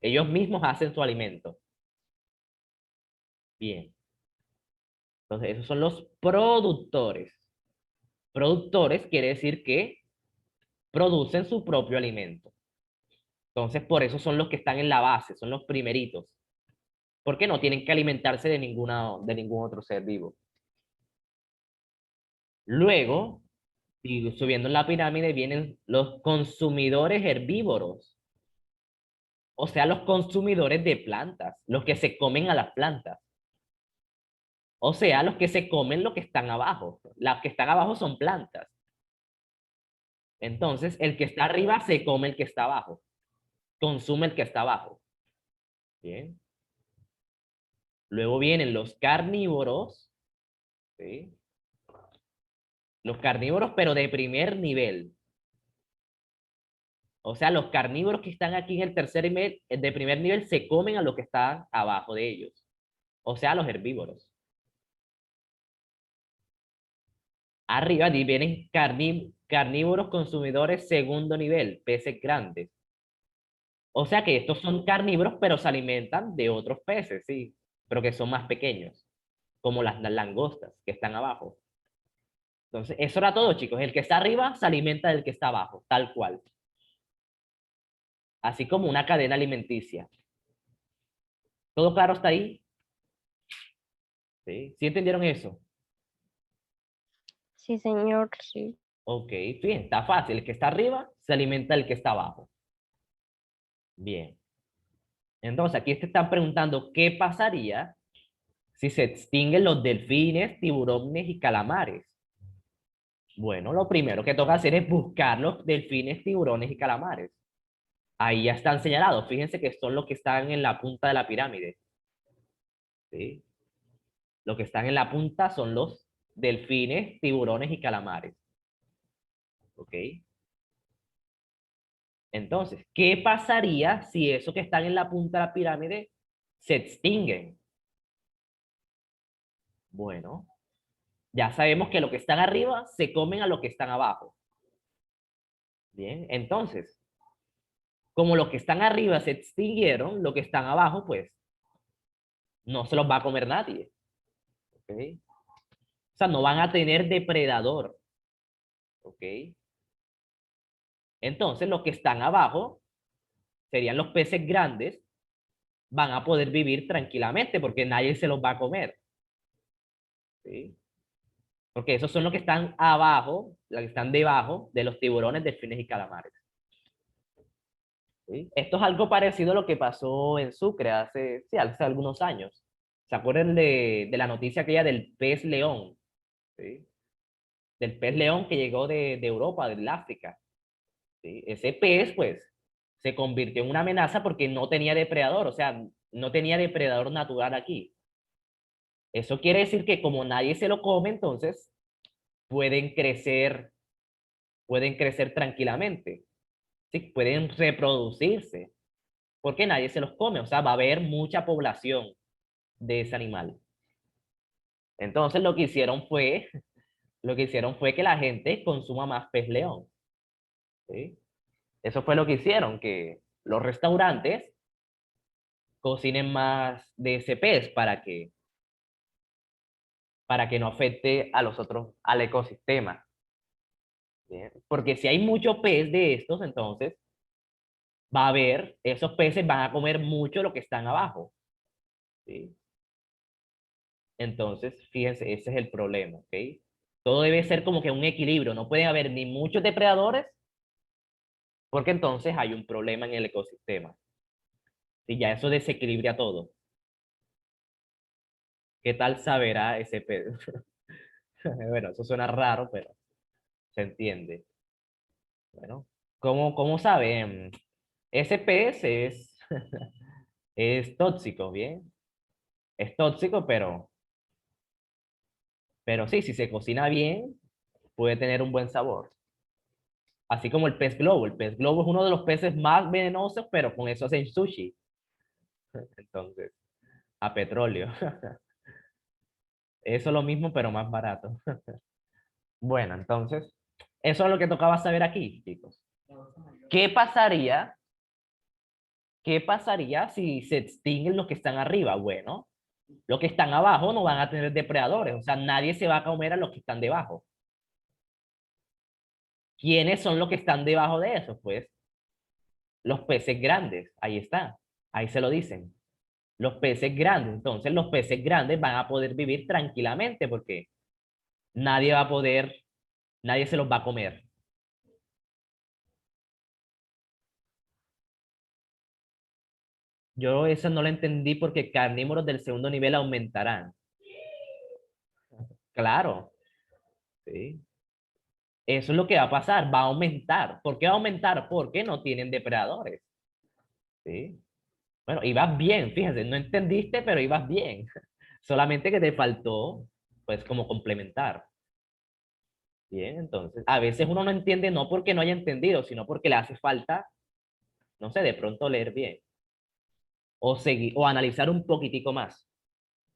Ellos mismos hacen su alimento. Bien. Entonces, esos son los productores. Productores quiere decir que producen su propio alimento. Entonces, por eso son los que están en la base, son los primeritos. Porque no tienen que alimentarse de ningún otro ser vivo. Luego, y subiendo en la pirámide, vienen los consumidores herbívoros. O sea, los consumidores de plantas, los que se comen a las plantas. O sea, los que se comen lo que están abajo. Las que están abajo son plantas. Entonces, el que está arriba se come el que está abajo. Consume el que está abajo. Bien. Luego vienen los carnívoros. ¿Sí? Los carnívoros, pero de primer nivel. O sea, los carnívoros que están aquí en el tercer nivel, de primer nivel, se comen a lo que está abajo de ellos. O sea, los herbívoros. Arriba vienen carnívoros consumidores segundo nivel, peces grandes. O sea que estos son carnívoros, pero se alimentan de otros peces, sí, pero que son más pequeños, como las langostas que están abajo. Entonces, eso era todo, chicos. El que está arriba se alimenta del que está abajo, tal cual. Así como una cadena alimenticia. ¿Todo claro hasta ahí? ¿Sí? ¿Sí entendieron eso? Sí, señor, sí. Ok, bien, está fácil. El que está arriba se alimenta del que está abajo. Bien. Entonces, aquí te están preguntando qué pasaría si se extinguen los delfines, tiburones y calamares. Bueno, lo primero que toca hacer es buscar los delfines, tiburones y calamares. Ahí ya están señalados. Fíjense que son los que están en la punta de la pirámide. ¿Sí? Los que están en la punta son los delfines, tiburones y calamares. ¿Ok? Entonces, ¿qué pasaría si eso que están en la punta de la pirámide se extinguen? Bueno, ya sabemos que los que están arriba se comen a los que están abajo. Bien, entonces, como los que están arriba se extinguieron, los que están abajo, pues, no se los va a comer nadie. ¿Ok? O sea, no van a tener depredador. ¿Ok? Entonces, los que están abajo, serían los peces grandes, van a poder vivir tranquilamente porque nadie se los va a comer. ¿Sí? Porque esos son los que están abajo, los que están debajo de los tiburones, delfines y calamares. ¿Sí? Esto es algo parecido a lo que pasó en Sucre sí, hace algunos años. ¿Se acuerdan de la noticia aquella del pez león? ¿Sí? Del pez león que llegó de Europa, del África. ¿Sí? Ese pez, pues, se convirtió en una amenaza porque no tenía depredador, o sea, no tenía depredador natural aquí. Eso quiere decir que como nadie se lo come, entonces pueden crecer tranquilamente, ¿sí? Pueden reproducirse, porque nadie se los come, o sea, va a haber mucha población de ese animal. Entonces lo que hicieron fue que la gente consuma más pez león, ¿sí? Eso fue lo que hicieron, que los restaurantes cocinen más de ese pez para que no afecte a los otros, al ecosistema. ¿Bien? Porque si hay mucho pez de estos, entonces va a haber, esos peces van a comer mucho lo que están abajo. ¿Sí? Entonces, fíjense, ese es el problema, ¿ok? Todo debe ser como que un equilibrio, no pueden haber ni muchos depredadores, porque entonces hay un problema en el ecosistema. Y ya eso desequilibra todo. ¿Qué tal saberá ese pez? Bueno, eso suena raro, pero se entiende. Bueno, ¿cómo saben? Ese pez es tóxico, ¿bien? Es tóxico, pero sí, si se cocina bien, puede tener un buen sabor. Así como el pez globo. El pez globo es uno de los peces más venenosos, pero con eso hacen sushi. Entonces, a petróleo. Eso es lo mismo, pero más barato. Bueno, entonces, eso es lo que tocaba saber aquí, chicos. ¿Qué pasaría? ¿Qué pasaría si se extinguen los que están arriba? Bueno, los que están abajo no van a tener depredadores, o sea, nadie se va a comer a los que están debajo. ¿Quiénes son los que están debajo de eso? Pues los peces grandes, ahí está, ahí se lo dicen. Los peces grandes, entonces los peces grandes van a poder vivir tranquilamente porque nadie va a poder, nadie se los va a comer. Yo eso no lo entendí porque carnívoros del segundo nivel aumentarán. Claro, sí. Eso es lo que va a pasar, va a aumentar. ¿Por qué va a aumentar? Porque no tienen depredadores. ¿Sí? Bueno, ibas bien, fíjense, no entendiste, pero ibas bien. Solamente que te faltó, pues, como complementar. Bien, entonces, a veces uno no entiende no porque no haya entendido, sino porque le hace falta, no sé, de pronto leer bien. O seguir, o analizar un poquitico más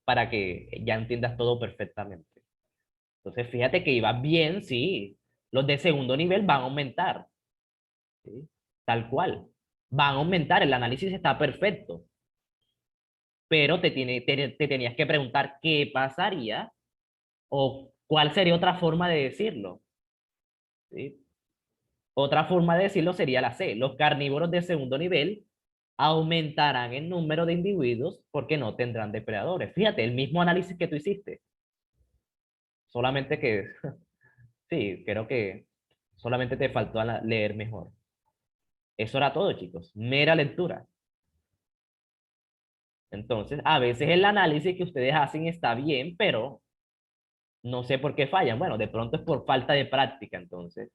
para que ya entiendas todo perfectamente. Entonces, fíjate que ibas bien, sí. Los de segundo nivel van a aumentar. ¿Sí? Tal cual. Van a aumentar, el análisis está perfecto, pero te tenías que preguntar qué pasaría o cuál sería otra forma de decirlo. ¿Sí? Otra forma de decirlo sería la C. Los carnívoros de segundo nivel aumentarán el número de individuos porque no tendrán depredadores. Fíjate, el mismo análisis que tú hiciste, solamente que, sí, creo que solamente te faltó leer mejor. Eso era todo, chicos. Mera lectura. Entonces, a veces el análisis que ustedes hacen está bien, pero no sé por qué fallan. Bueno, de pronto es por falta de práctica, entonces.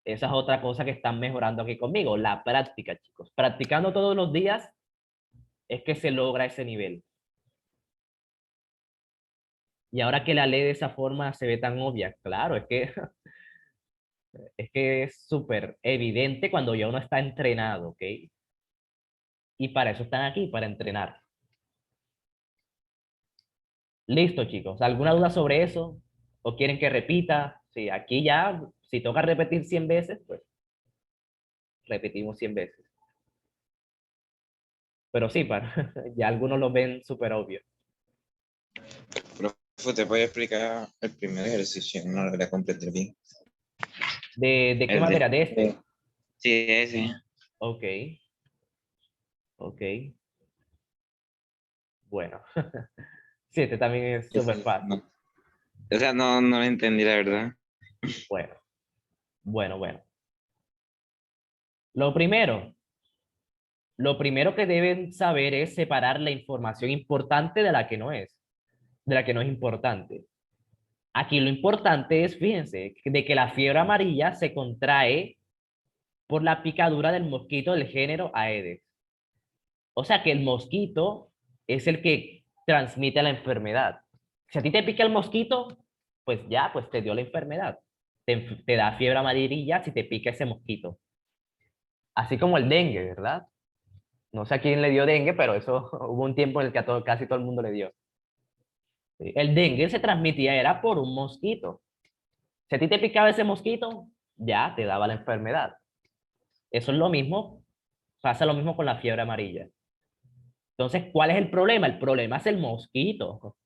Esa es otra cosa que están mejorando aquí conmigo, la práctica, chicos. Practicando todos los días es que se logra ese nivel. Y ahora que la ley de esa forma se ve tan obvia, claro, es que es súper evidente cuando ya uno está entrenado, ¿ok? Y para eso están aquí, para entrenar. Listo, chicos. ¿Alguna duda sobre eso? ¿O quieren que repita? Sí, aquí ya, si toca repetir 100 veces, pues repetimos 100 veces. Pero sí, ya algunos lo ven súper obvio. Profe, ¿te puede explicar el primer ejercicio? No lo logré completar bien. ¿De qué El de... manera? De este. Sí, ese. Ok, ok. Bueno, sí, este también es súper Ese fácil. no. O sea, no lo entendí, la verdad. Bueno, bueno. Lo primero, lo primero que deben saber es separar la información importante de la que no es, de la que no es importante. Aquí lo importante es, fíjense, de que la fiebre amarilla se contrae por la picadura del mosquito del género Aedes. O sea que el mosquito es el que transmite la enfermedad. Si a ti te pica el mosquito, pues ya, pues te dio la enfermedad. Te da fiebre amarilla si te pica ese mosquito. Así como el dengue, ¿verdad? No sé a quién le dio dengue, pero eso hubo un tiempo en el que casi todo el mundo le dio. ¿Sí? El dengue se transmitía era por un mosquito. Si a ti te picaba ese mosquito, ya te daba la enfermedad. Eso es lo mismo, pasa lo mismo con la fiebre amarilla. Entonces, ¿cuál es el problema? El problema es el mosquito.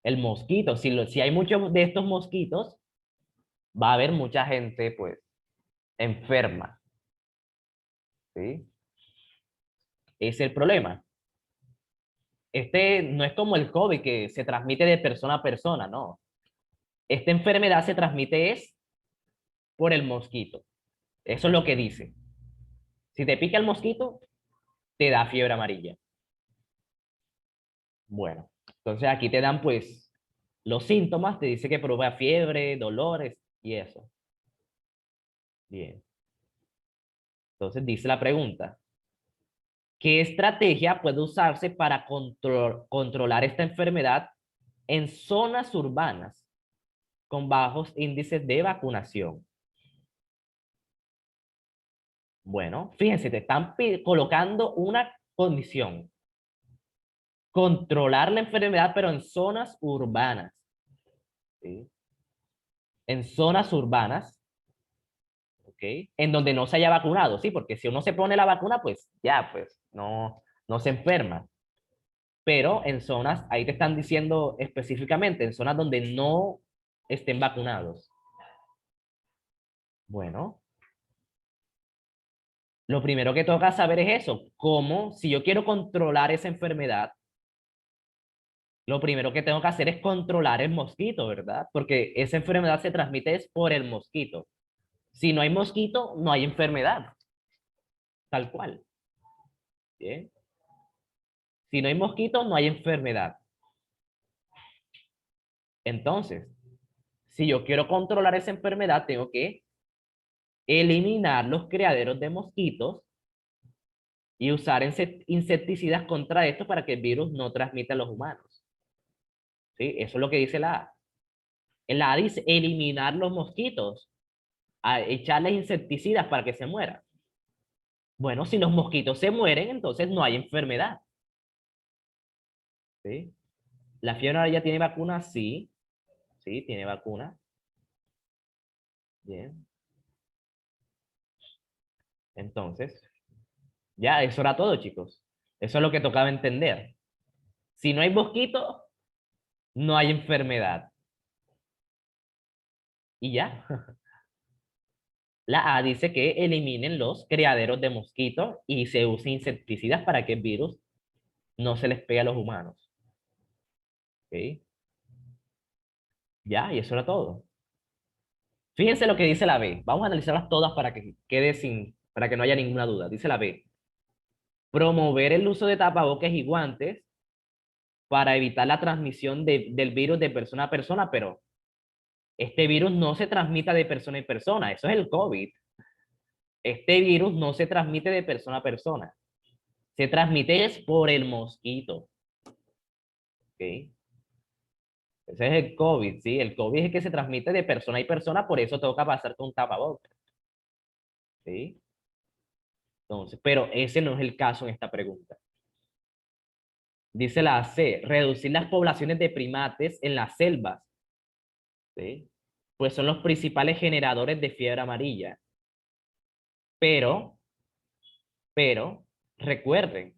El mosquito, si hay muchos de estos mosquitos, va a haber mucha gente, pues, enferma. ¿Sí? Ese es el problema. Este no es como el COVID que se transmite de persona a persona, no. Esta enfermedad se transmite es por el mosquito. Eso es lo que dice. Si te pica el mosquito, te da fiebre amarilla. Bueno, entonces aquí te dan pues los síntomas, te dice que provoca fiebre, dolores y eso. Bien. Entonces dice la pregunta, ¿qué estrategia puede usarse para controlar esta enfermedad en zonas urbanas con bajos índices de vacunación? Bueno, fíjense, te están colocando una condición. Controlar la enfermedad, pero en zonas urbanas. ¿Sí? En zonas urbanas, ¿ok? En donde no se haya vacunado, ¿sí? Porque si uno se pone la vacuna, pues ya, pues no se enferma. Pero en zonas, ahí te están diciendo específicamente, en zonas donde no estén vacunados. Bueno, lo primero que toca saber es eso, cómo, si yo quiero controlar esa enfermedad, lo primero que tengo que hacer es controlar el mosquito, ¿verdad? Porque esa enfermedad se transmite es por el mosquito. Si no hay mosquito, no hay enfermedad, tal cual. ¿Bien? Si no hay mosquito, no hay enfermedad. Entonces, si yo quiero controlar esa enfermedad, tengo que eliminar los criaderos de mosquitos y usar insecticidas contra esto para que el virus no transmita a los humanos. ¿Sí? Eso es lo que dice la A. En la A dice eliminar los mosquitos, a echarles insecticidas para que se mueran. Bueno, si los mosquitos se mueren, entonces no hay enfermedad. ¿Sí? ¿La fiebre amarilla tiene vacuna? Sí. Sí, tiene vacuna. Bien. Entonces, ya, eso era todo, chicos. Eso es lo que tocaba entender. Si no hay mosquito, no hay enfermedad. Y ya. La A dice que eliminen los criaderos de mosquitos y se usen insecticidas para que el virus no se les pegue a los humanos. ¿Ok? Ya, y eso era todo. Fíjense lo que dice la B. Vamos a analizarlas todas para que quede para que no haya ninguna duda. Dice la B. Promover el uso de tapabocas y guantes para evitar la transmisión del virus de persona a persona, pero este virus no se transmite de persona en persona. Eso es el COVID. Este virus no se transmite de persona a persona. Se transmite es por el mosquito. ¿Ok? Ese es el COVID, ¿sí? El COVID es el que se transmite de persona a persona, por eso toca pasar con tapabocas. ¿Sí? Entonces, pero ese no es el caso en esta pregunta. Dice la C, reducir las poblaciones de primates en las selvas. ¿Sí? Pues son los principales generadores de fiebre amarilla. Pero, recuerden,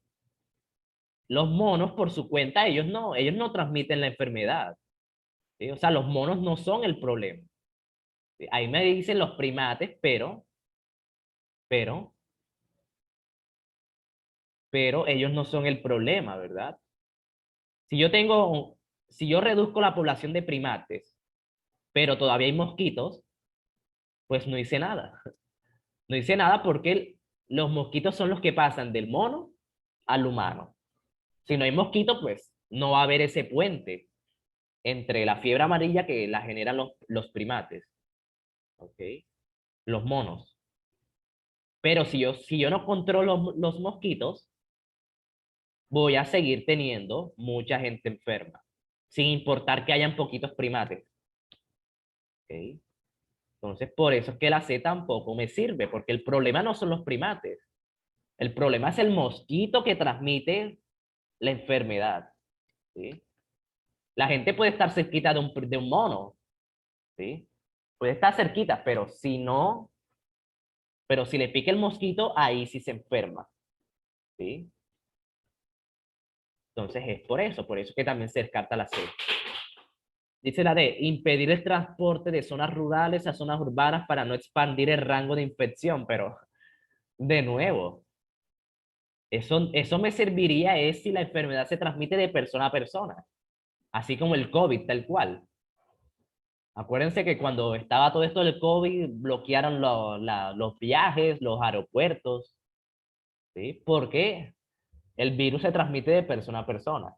los monos por su cuenta, ellos no transmiten la enfermedad. ¿Sí? O sea, los monos no son el problema. ¿Sí? Ahí me dicen los primates, pero, ellos no son el problema, ¿verdad? Si yo tengo, si yo reduzco la población de primates, pero todavía hay mosquitos, pues no hice nada. No hice nada porque los mosquitos son los que pasan del mono al humano. Si no hay mosquitos, pues no va a haber ese puente entre la fiebre amarilla que la generan los primates, ¿ok? Los monos. Pero si yo no controlo los mosquitos, voy a seguir teniendo mucha gente enferma, sin importar que hayan poquitos primates, ¿ok? Entonces, por eso es que la C tampoco me sirve, porque el problema no son los primates. El problema es el mosquito que transmite la enfermedad, ¿sí? La gente puede estar cerquita de un mono, ¿sí? Puede estar cerquita, pero si no, pero si le pica el mosquito, ahí sí se enferma, ¿sí? Entonces es por eso que también se descarta la C. Dice la D, impedir el transporte de zonas rurales a zonas urbanas para no expandir el rango de infección, pero de nuevo, eso me serviría es si la enfermedad se transmite de persona a persona, así como el COVID, tal cual. Acuérdense que cuando estaba todo esto del COVID, bloquearon los viajes, los aeropuertos, ¿sí? ¿Por qué? El virus se transmite de persona a persona.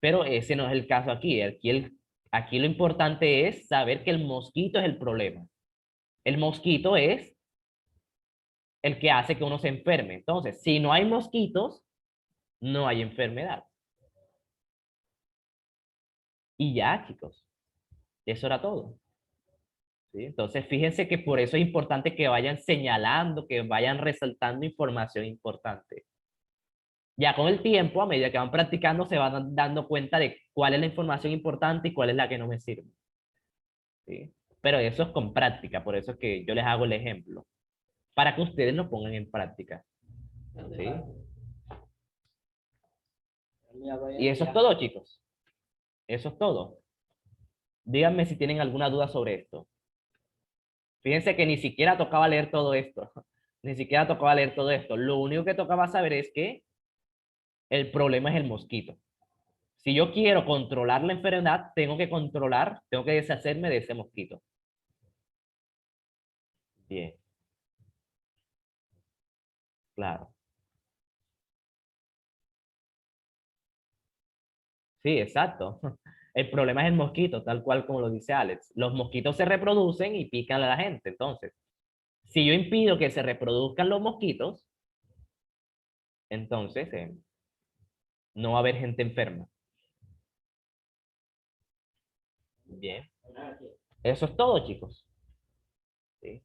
Pero ese no es el caso aquí. Aquí lo importante es saber que el mosquito es el problema. El mosquito es el que hace que uno se enferme. Entonces, si no hay mosquitos, no hay enfermedad. Y ya, chicos, eso era todo. ¿Sí? Entonces, fíjense que por eso es importante que vayan señalando, que vayan resaltando información importante. Ya con el tiempo, a medida que van practicando, se van dando cuenta de cuál es la información importante y cuál es la que no me sirve. ¿Sí? Pero eso es con práctica, por eso es que yo les hago el ejemplo, para que ustedes lo pongan en práctica. ¿Sí? Y eso es todo, chicos. Eso es todo. Díganme si tienen alguna duda sobre esto. Fíjense que ni siquiera tocaba leer todo esto. Ni siquiera tocaba leer todo esto. Lo único que tocaba saber es que el problema es el mosquito. Si yo quiero controlar la enfermedad, tengo que deshacerme de ese mosquito. Bien, claro. Sí, exacto. El problema es el mosquito, tal cual como lo dice Alex. Los mosquitos se reproducen y pican a la gente. Entonces, si yo impido que se reproduzcan los mosquitos, entonces no va a haber gente enferma. Bien. Eso es todo, chicos. ¿Sí?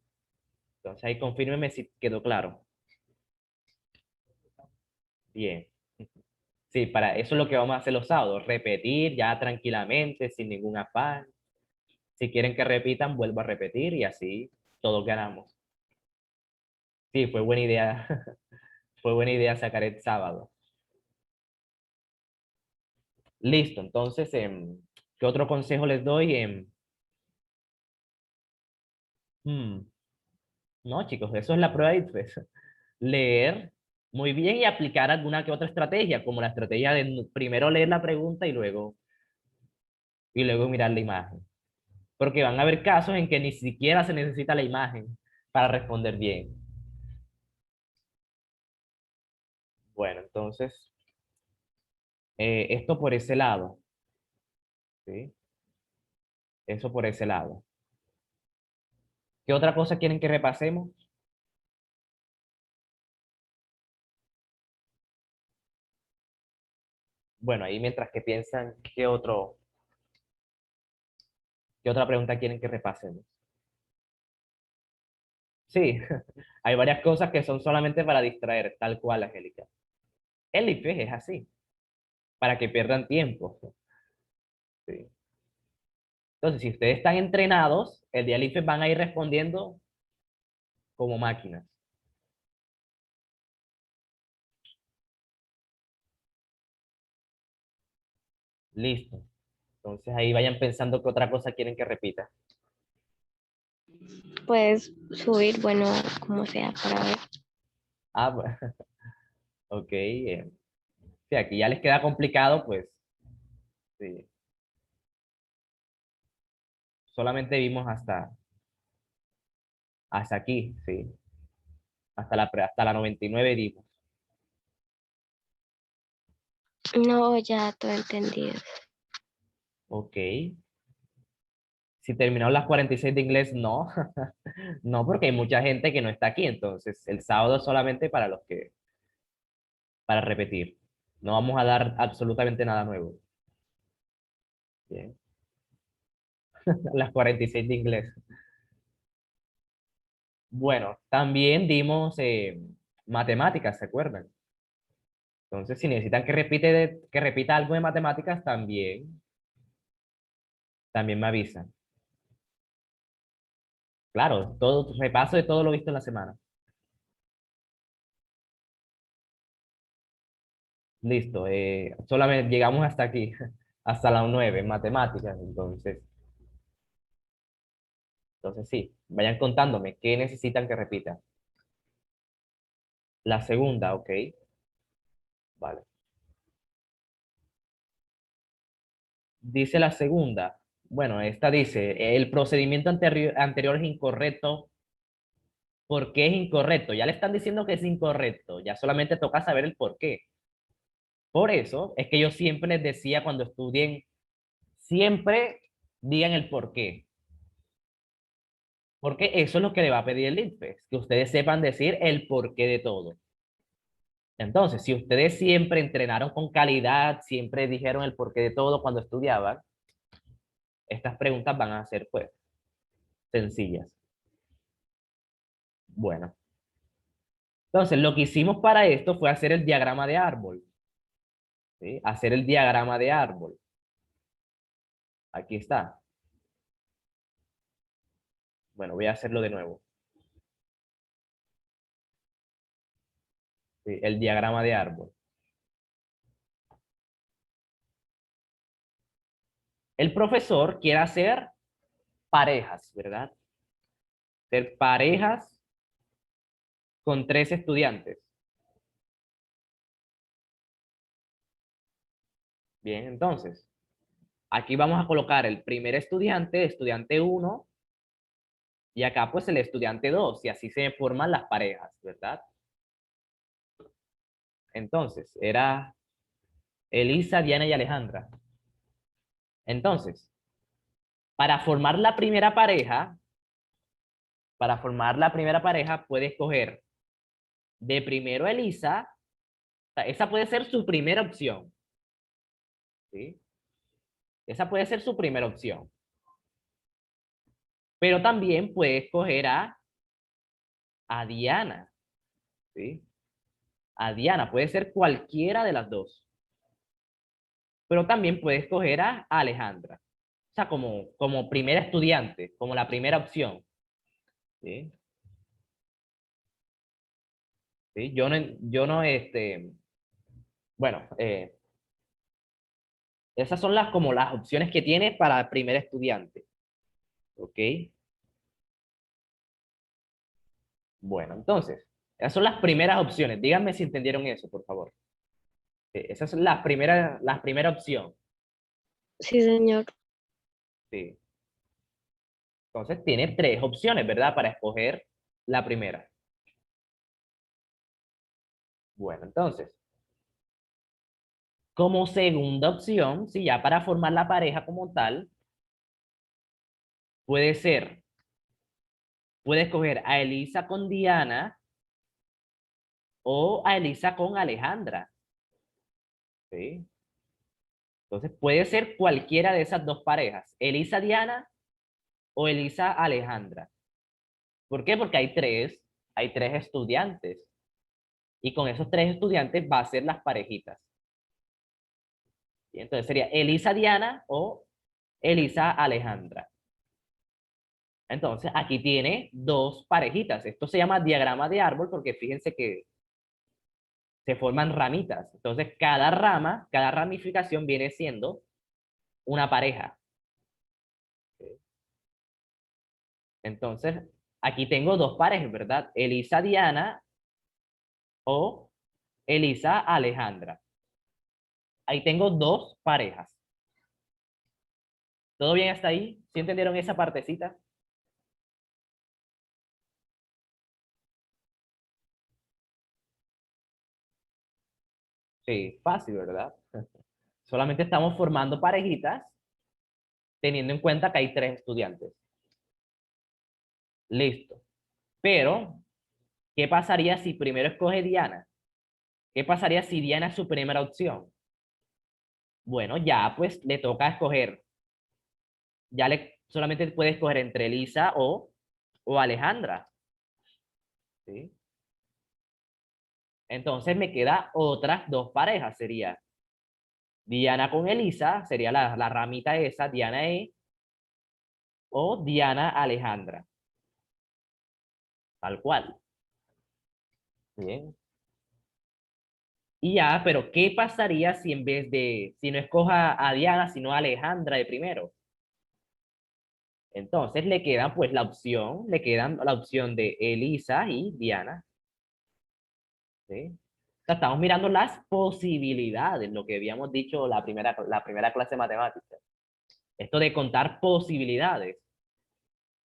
Entonces ahí confírmeme si quedó claro. Bien. Sí, para eso es lo que vamos a hacer los sábados. Repetir ya tranquilamente, sin ningún afán. Si quieren que repitan, vuelvo a repetir y así todos ganamos. Sí, fue buena idea. Fue buena idea sacar el sábado. Listo, entonces, ¿qué otro consejo les doy? Hmm, no, chicos, eso es la prueba de ITFES. Leer muy bien y aplicar alguna que otra estrategia, como la estrategia de primero leer la pregunta y luego mirar la imagen. Porque van a haber casos en que ni siquiera se necesita la imagen para responder bien. Bueno, entonces, esto por ese lado, ¿sí? Eso por ese lado. ¿Qué otra cosa quieren que repasemos? Bueno, ahí mientras que piensan, qué otra pregunta quieren que repasemos? Sí, hay varias cosas que son solamente para distraer, tal cual, Angélica. El IFES es así, para que pierdan tiempo. Sí. Entonces, si ustedes están entrenados, el día del IFES van a ir respondiendo como máquinas. Listo. Entonces ahí vayan pensando qué otra cosa quieren que repita. Puedes subir, bueno, como sea, para ver. Ah, bueno, ok. Si aquí ya les queda complicado, pues sí. Solamente vimos hasta aquí, sí. Hasta la 99 vimos. No, ya todo entendido. Ok. Si terminaron las 46 de inglés, no. No, porque hay mucha gente que no está aquí. Entonces, el sábado es solamente para repetir. No vamos a dar absolutamente nada nuevo. Bien. Las 46 de inglés. Bueno, también dimos matemáticas, ¿se acuerdan? Entonces, si necesitan que repita algo de matemáticas, también me avisan. Claro, todo, repaso de todo lo visto en la semana. Listo, solamente llegamos hasta aquí, hasta la 9 matemáticas, entonces sí, vayan contándome qué necesitan que repita. La segunda, ok, vale. Dice la segunda, bueno, esta dice, el procedimiento anterior es incorrecto ¿Por qué es incorrecto? Ya le están diciendo que es incorrecto, ya solamente toca saber el por qué. Por eso es que yo siempre les decía cuando estudien, siempre digan el por qué. Porque eso es lo que le va a pedir el INPEX, que ustedes sepan decir el porqué de todo. Entonces, si ustedes siempre entrenaron con calidad, siempre dijeron el porqué de todo cuando estudiaban, estas preguntas van a ser, pues, sencillas. Bueno. Entonces, lo que hicimos para esto fue hacer el diagrama de árbol. ¿Sí? Hacer el diagrama de árbol. Aquí está. Bueno, voy a hacerlo de nuevo. ¿Sí? El diagrama de árbol. El profesor quiere hacer parejas, ¿verdad? Hacer parejas con 3 estudiantes. Bien, entonces, aquí vamos a colocar el primer estudiante, estudiante 1, y acá pues el estudiante 2, y así se forman las parejas, ¿verdad? Entonces, era Elisa, Diana y Alejandra. Entonces, para formar la primera pareja, puede escoger de primero a Elisa, o sea, esa puede ser su primera opción, ¿sí? Esa puede ser su primera opción. Pero también puede escoger a Diana, ¿sí? A Diana, puede ser cualquiera de las dos. Pero también puede escoger a Alejandra. O sea, como primera estudiante, como la primera opción, ¿sí? ¿Sí? Bueno, esas son como las opciones que tiene para el primer estudiante. ¿Ok? Bueno, entonces, esas son las primeras opciones. Díganme si entendieron eso, por favor. Esa es la primera opción. Sí, señor. Sí. Entonces, tiene 3 opciones, ¿verdad? Para escoger la primera. Bueno, entonces, como segunda opción, sí, ya para formar la pareja como tal, puede ser, puede escoger a Elisa con Diana o a Elisa con Alejandra. ¿Sí? Entonces puede ser cualquiera de esas dos parejas, Elisa Diana o Elisa Alejandra. ¿Por qué? Porque hay tres estudiantes. Y con esos 3 estudiantes va a ser las parejitas. ¿Sí? Entonces sería Elisa Diana o Elisa Alejandra. Entonces aquí tiene 2 parejitas. Esto se llama diagrama de árbol porque fíjense que se forman ramitas. Entonces cada rama, cada ramificación viene siendo una pareja. Entonces, aquí tengo 2 parejas, ¿verdad? Elisa Diana o Elisa Alejandra. Ahí tengo 2 parejas. ¿Todo bien hasta ahí? ¿Sí entendieron esa partecita? Sí, fácil, ¿verdad? Solamente estamos formando parejitas teniendo en cuenta que hay 3 estudiantes. Listo. Pero, ¿qué pasaría si primero escoge Diana? ¿Qué pasaría si Diana es su primera opción? Bueno, ya pues le toca escoger. Solamente puede escoger entre Elisa o Alejandra. ¿Sí? Entonces me queda otras 2 parejas. Sería Diana con Elisa, sería la ramita esa, Diana E, o Diana Alejandra. Tal cual. Bien. Y ya, pero ¿qué pasaría si en vez si no escoja a Diana, sino a Alejandra de primero? Entonces le quedan la opción de Elisa y Diana. ¿Sí? O sea, estamos mirando las posibilidades, lo que habíamos dicho la primera clase de matemáticas. Esto de contar posibilidades.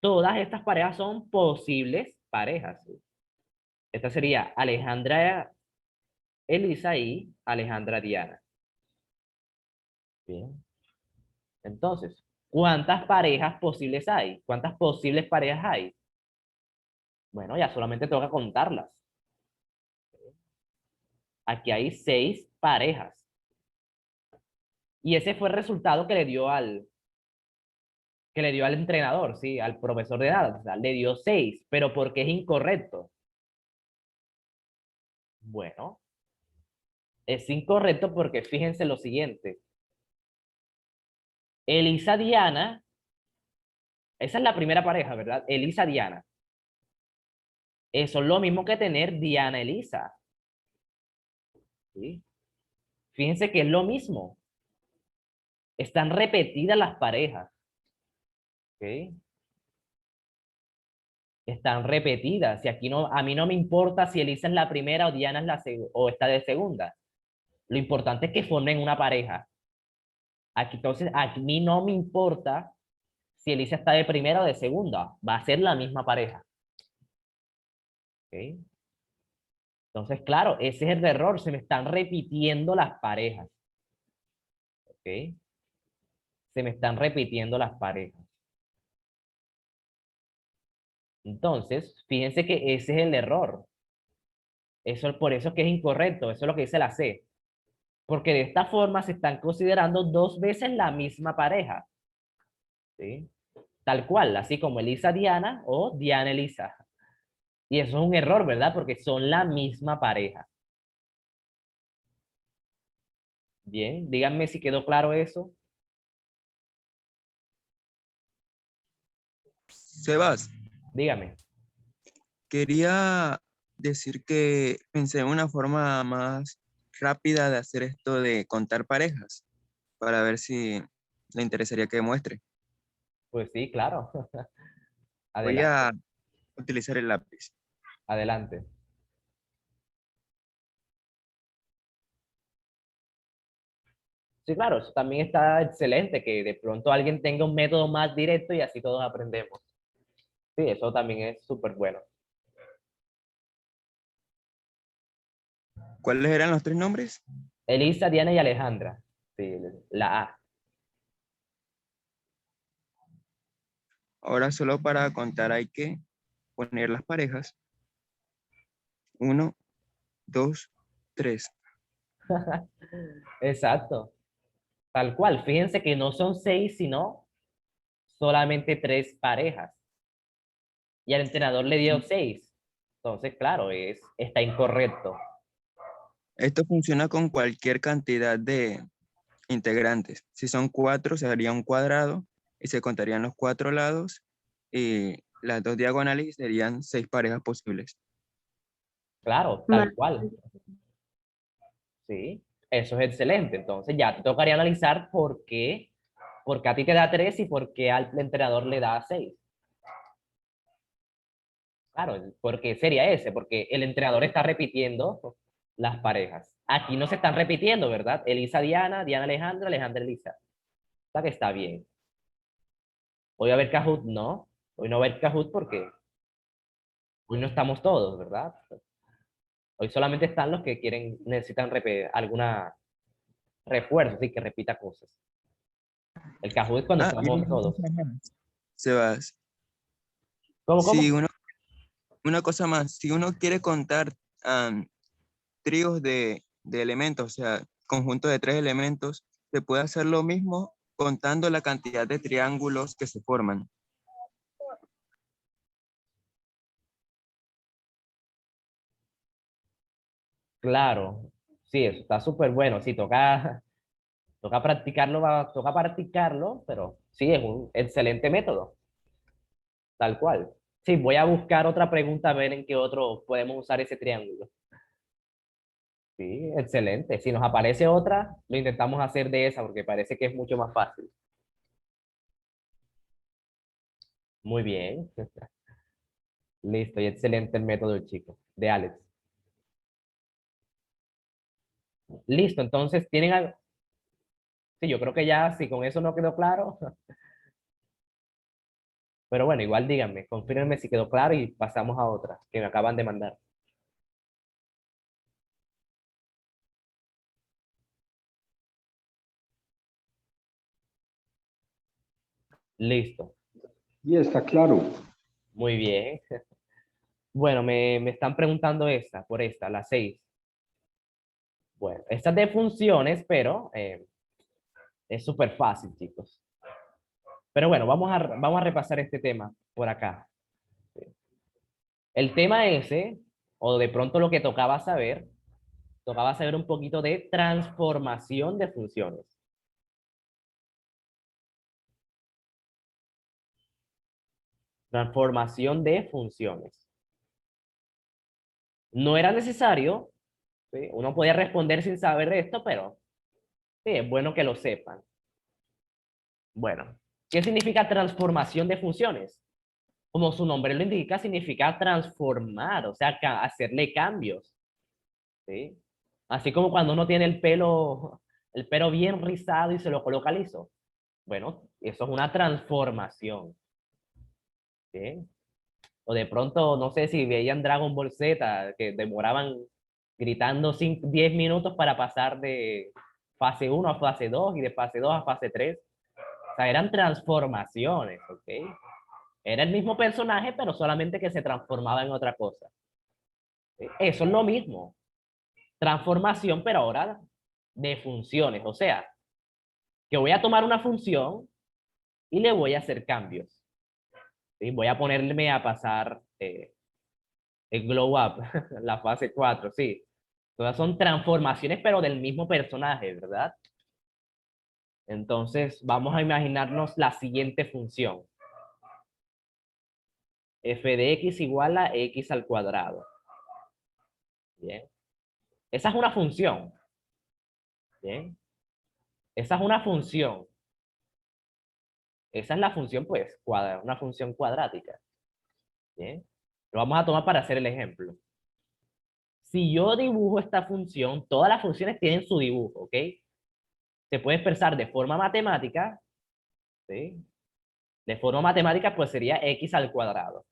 Todas estas parejas son posibles parejas. ¿Sí? Esta sería Alejandra Elisa y Alejandra Diana. Bien. Entonces, ¿cuántas parejas posibles hay? ¿Cuántas posibles parejas hay? Bueno, ya solamente toca contarlas. Aquí hay 6 parejas. Y ese fue el resultado que le dio al entrenador, ¿sí? Al profesor de edad. O sea, le dio 6, pero ¿por qué es incorrecto? Bueno, es incorrecto porque fíjense lo siguiente. Elisa Diana, esa es la primera pareja, ¿verdad? Elisa Diana. Eso es lo mismo que tener Diana Elisa. ¿Sí? Fíjense que es lo mismo. Están repetidas las parejas. ¿Ok? Están repetidas. Y aquí no, a mí no me importa si Elisa es la primera o Diana es o está de segunda. Lo importante es que formen una pareja. Aquí, entonces, a mí no me importa si Elisa está de primera o de segunda. Va a ser la misma pareja. ¿Ok? Entonces, claro, ese es el error. Se me están repitiendo las parejas. ¿Ok? Se me están repitiendo las parejas. Entonces, fíjense que ese es el error. Eso, por eso es que es incorrecto. Eso es lo que dice la C. Porque de esta forma se están considerando 2 veces la misma pareja. ¿Sí? Tal cual, así como Elisa Diana o Diana Elisa. Y eso es un error, ¿verdad? Porque son la misma pareja. Bien, díganme si quedó claro eso. Sebas, Dígame. quería decir que pensé en una forma más rápida de hacer esto de contar parejas, para ver si le interesaría que muestre. Pues sí, claro. Voy Adelante, a utilizar el lápiz. adelante. Sí, claro, eso también está excelente, que de pronto alguien tenga un método más directo y así todos aprendemos. Sí, eso también es súper bueno. ¿Cuáles eran los tres nombres? Elisa, Diana y Alejandra. Sí, la A. Ahora solo para contar hay que poner las parejas. 1, 2, 3. Exacto. Tal cual. Fíjense que no son 6, sino solamente 3 parejas. Y al entrenador le dio 6. Entonces, claro, está incorrecto. Esto funciona con cualquier cantidad de integrantes. Si son 4, se haría un cuadrado y se contarían los 4 lados y las 2 diagonales y serían 6 parejas posibles. Claro, Ma- tal cual. Sí, eso es excelente. Entonces ya te tocaría analizar por qué a ti te da 3 y por qué al entrenador le da 6. Claro, porque sería ese, porque el entrenador está repitiendo las parejas. Aquí no se están repitiendo, ¿verdad? Elisa Diana, Diana Alejandra, Alejandra Elisa. Está que está bien. Hoy va a haber Kahoot, no. Hoy no va a haber Kahoot porque hoy no estamos todos, ¿verdad? Hoy solamente están los que necesitan alguna refuerzo, así que repita cosas. El Kahoot es cuando Ah, y estamos todos. Sebas, ¿Cómo, si cómo? uno, una cosa más, si uno quiere contar tríos de elementos, o sea, conjunto de 3 elementos, se puede hacer lo mismo contando la cantidad de triángulos que se forman. Claro. Sí, eso está súper bueno. Sí, toca practicarlo, toca practicarlo, pero sí, es un excelente método, tal cual. Sí, voy a buscar otra pregunta a ver en qué otro podemos usar ese triángulo. Sí, excelente. Si nos aparece otra, lo intentamos hacer de esa porque parece que es mucho más fácil. Muy bien. Listo, y excelente el método, chicos, de Alex. Listo, entonces, ¿tienen algo? Sí, yo creo que ya, si con eso no quedó claro, Pero bueno, igual díganme, confírmenme si quedó claro y pasamos a otra que me acaban de mandar. Listo. Y está claro. Muy bien. Bueno, me están preguntando esta, por esta, la 6. Bueno, esta es de funciones, pero es súper fácil, chicos. Pero bueno, vamos a repasar este tema por acá. El tema ese, o de pronto lo que tocaba saber un poquito de transformación de funciones. Transformación de funciones. No era necesario, ¿sí? Uno podía responder sin saber de esto, pero sí, es bueno que lo sepan. Bueno, ¿qué significa transformación de funciones? Como su nombre lo indica, significa transformar, o sea, hacerle cambios, ¿sí? Así como cuando uno tiene el pelo bien rizado y se lo coloca liso. Bueno, eso es una transformación, ¿sí? O de pronto, no sé si veían Dragon Ball Z, que demoraban gritando 10 minutos para pasar de fase 1 a fase 2 y de fase 2 a fase 3. O sea, eran transformaciones, ¿ok? Era el mismo personaje, pero solamente que se transformaba en otra cosa. ¿Sí? Eso es lo mismo. Transformación, pero ahora de funciones. O sea, que voy a tomar una función y le voy a hacer cambios. ¿Sí? Voy a ponerme a pasar el glow up, la fase 4, sí. Todas son transformaciones, pero del mismo personaje, ¿verdad? Entonces, vamos a imaginarnos la siguiente función. F de x igual a x al cuadrado. Bien. Esa es una función. Bien. Esa es una función. Esa es la función, pues, una función cuadrática. Bien. Lo vamos a tomar para hacer el ejemplo. Si yo dibujo esta función, todas las funciones tienen su dibujo, ¿ok? Se puede expresar de forma matemática, ¿sí? De forma matemática, pues sería x al cuadrado.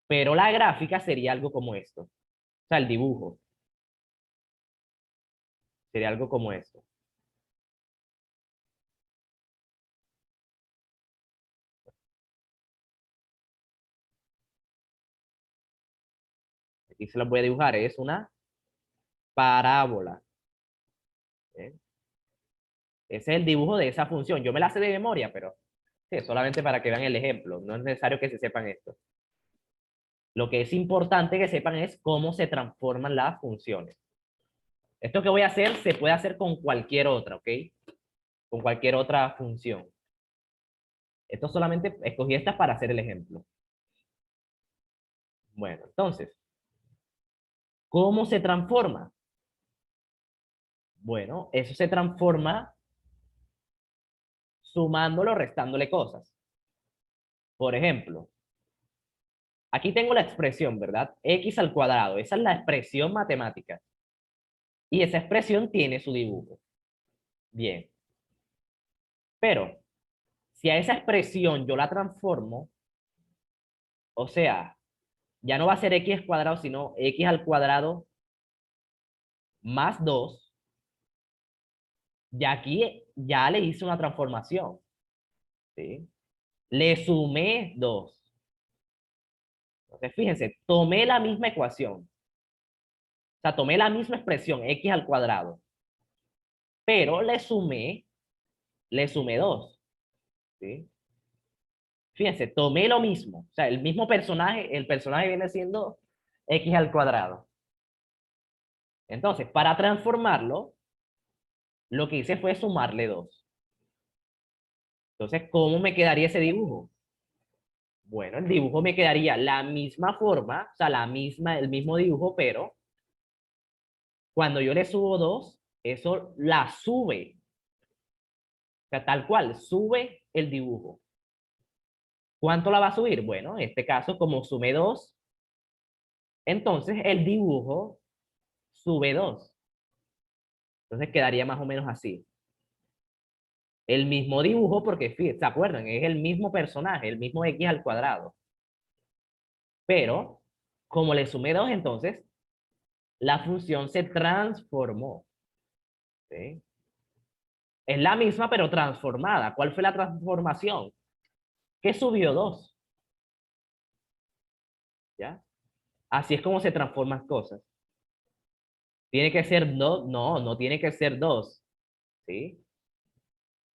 Pero la gráfica sería algo como esto. O sea, el dibujo sería algo como esto. Aquí se los voy a dibujar. Es una parábola. ¿Eh? Ese es el dibujo de esa función. Yo me la sé de memoria, pero sí, solamente para que vean el ejemplo. No es necesario que se sepan esto. Lo que es importante que sepan es cómo se transforman las funciones. Esto que voy a hacer se puede hacer con cualquier otra, ¿ok? Con cualquier otra función. Esto solamente escogí estas para hacer el ejemplo. Bueno, entonces, ¿cómo se transforma? Bueno, eso se transforma sumándolo, restándole cosas. Por ejemplo, aquí tengo la expresión, ¿verdad? X al cuadrado. Esa es la expresión matemática. Y esa expresión tiene su dibujo. Bien. Pero, si a esa expresión yo la transformo, o sea, ya no va a ser x cuadrado, sino x al cuadrado más 2, ya aquí ya le hice una transformación. ¿Sí? Le sumé 2. Entonces, fíjense, tomé la misma ecuación. O sea, tomé la misma expresión, x al cuadrado. Pero le sumé 2. ¿Sí? Fíjense, tomé lo mismo. O sea, el mismo personaje, el personaje viene siendo x al cuadrado. Entonces, para transformarlo, lo que hice fue sumarle 2. Entonces, ¿cómo me quedaría ese dibujo? Bueno, el dibujo me quedaría la misma forma, o sea, el mismo dibujo, pero cuando yo le subo 2, eso la sube. O sea, tal cual, sube el dibujo. ¿Cuánto la va a subir? Bueno, en este caso, como sumé 2, entonces el dibujo sube 2. Entonces quedaría más o menos así. el mismo dibujo porque, ¿se acuerdan? Es el mismo personaje, el mismo x al cuadrado. Pero, como le sumé 2, entonces, la función se transformó. ¿Sí? Es la misma, pero transformada. ¿Cuál fue la transformación? Que subió 2. ¿Ya? Así es como se transforman cosas. ¿Tiene que ser 2? No, no tiene que ser 2. ¿Sí?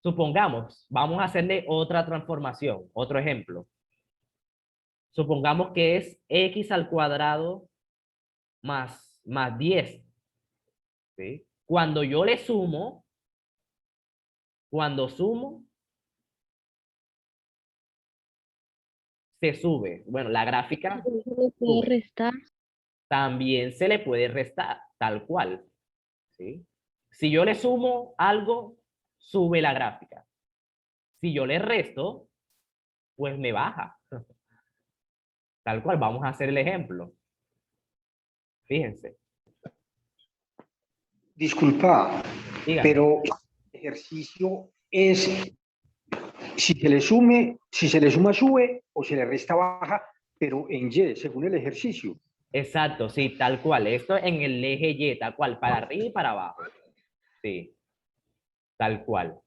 Supongamos, vamos a hacerle otra transformación, otro ejemplo. Supongamos que es x al cuadrado más 10. ¿Sí? Cuando yo le sumo, cuando sumo, se sube. Bueno, la gráfica Se le puede sube. restar. También se le puede restar, tal cual. ¿Sí? Si yo le sumo algo, sube la gráfica. Si yo le resto, pues me baja. Tal cual, vamos a hacer el ejemplo. Fíjense. Disculpa, Díganme. pero el ejercicio es si se le suma sube o se le resta baja, pero en Y, según el ejercicio. Exacto, sí, tal cual. Esto en el eje Y, tal cual, para arriba y para abajo. Sí, tal cual.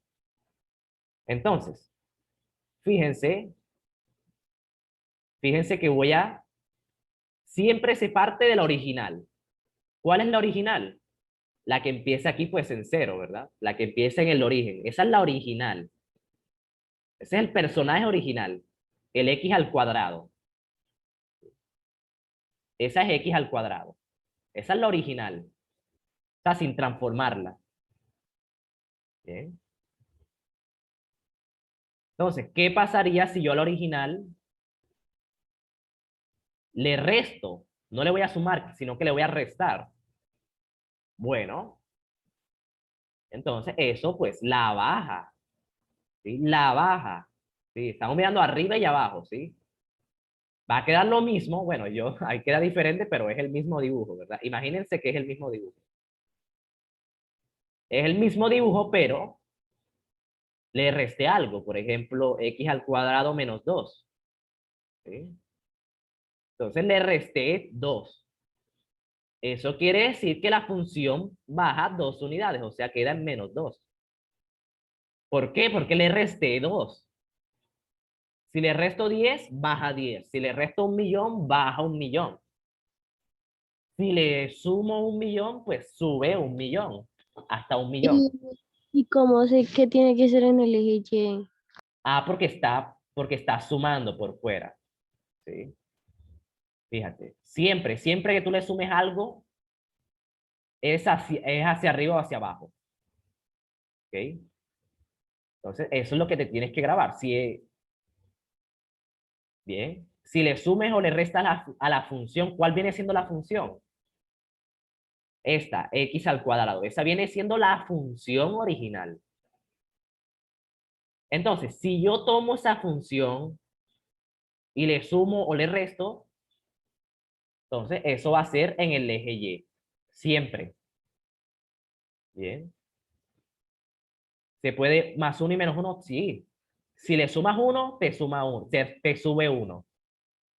Entonces, fíjense, fíjense que siempre se parte de la original. ¿Cuál es la original? La que empieza aquí, pues en 0, ¿verdad? La que empieza en el origen. Esa es la original. Ese es el personaje original. El x al cuadrado. Esa es x al cuadrado. Esa es la original. O sea, sin transformarla. Bien. Entonces, ¿qué pasaría si yo a la original le resto? No le voy a sumar, sino que le voy a restar. Bueno, entonces eso pues la baja. ¿Sí? La baja. ¿Sí? Estamos mirando arriba y abajo, ¿sí? Va a quedar lo mismo. Bueno, ahí queda diferente, pero es el mismo dibujo, ¿verdad? Imagínense que es el mismo dibujo. Es el mismo dibujo, pero le resté algo. Por ejemplo, x al cuadrado menos 2. ¿Sí? Entonces le resté 2. Eso quiere decir que la función baja 2 unidades, o sea, queda en menos 2. ¿Por qué? Porque le resté 2. Si le resto 10, baja 10. Si le resto 1.000.000, baja 1.000.000. Si le sumo 1.000.000, pues sube 1.000.000. Hasta 1.000.000. ¿Y cómo sé que tiene que ser en el eje Y? Ah, porque está sumando por fuera. ¿Sí? Fíjate. Siempre que tú le sumes algo, es hacia arriba o hacia abajo. ¿Ok? Entonces, eso es lo que te tienes que grabar. Bien. Si le sumes o le restas a la función, ¿cuál viene siendo la función? Esta, x al cuadrado. Esa viene siendo la función original. Entonces, si yo tomo esa función y le sumo o le resto, entonces eso va a ser en el eje Y. Siempre. Bien. ¿Se puede más 1 y menos 1? Sí. Si le sumas 1, te suma 1, te sube 1.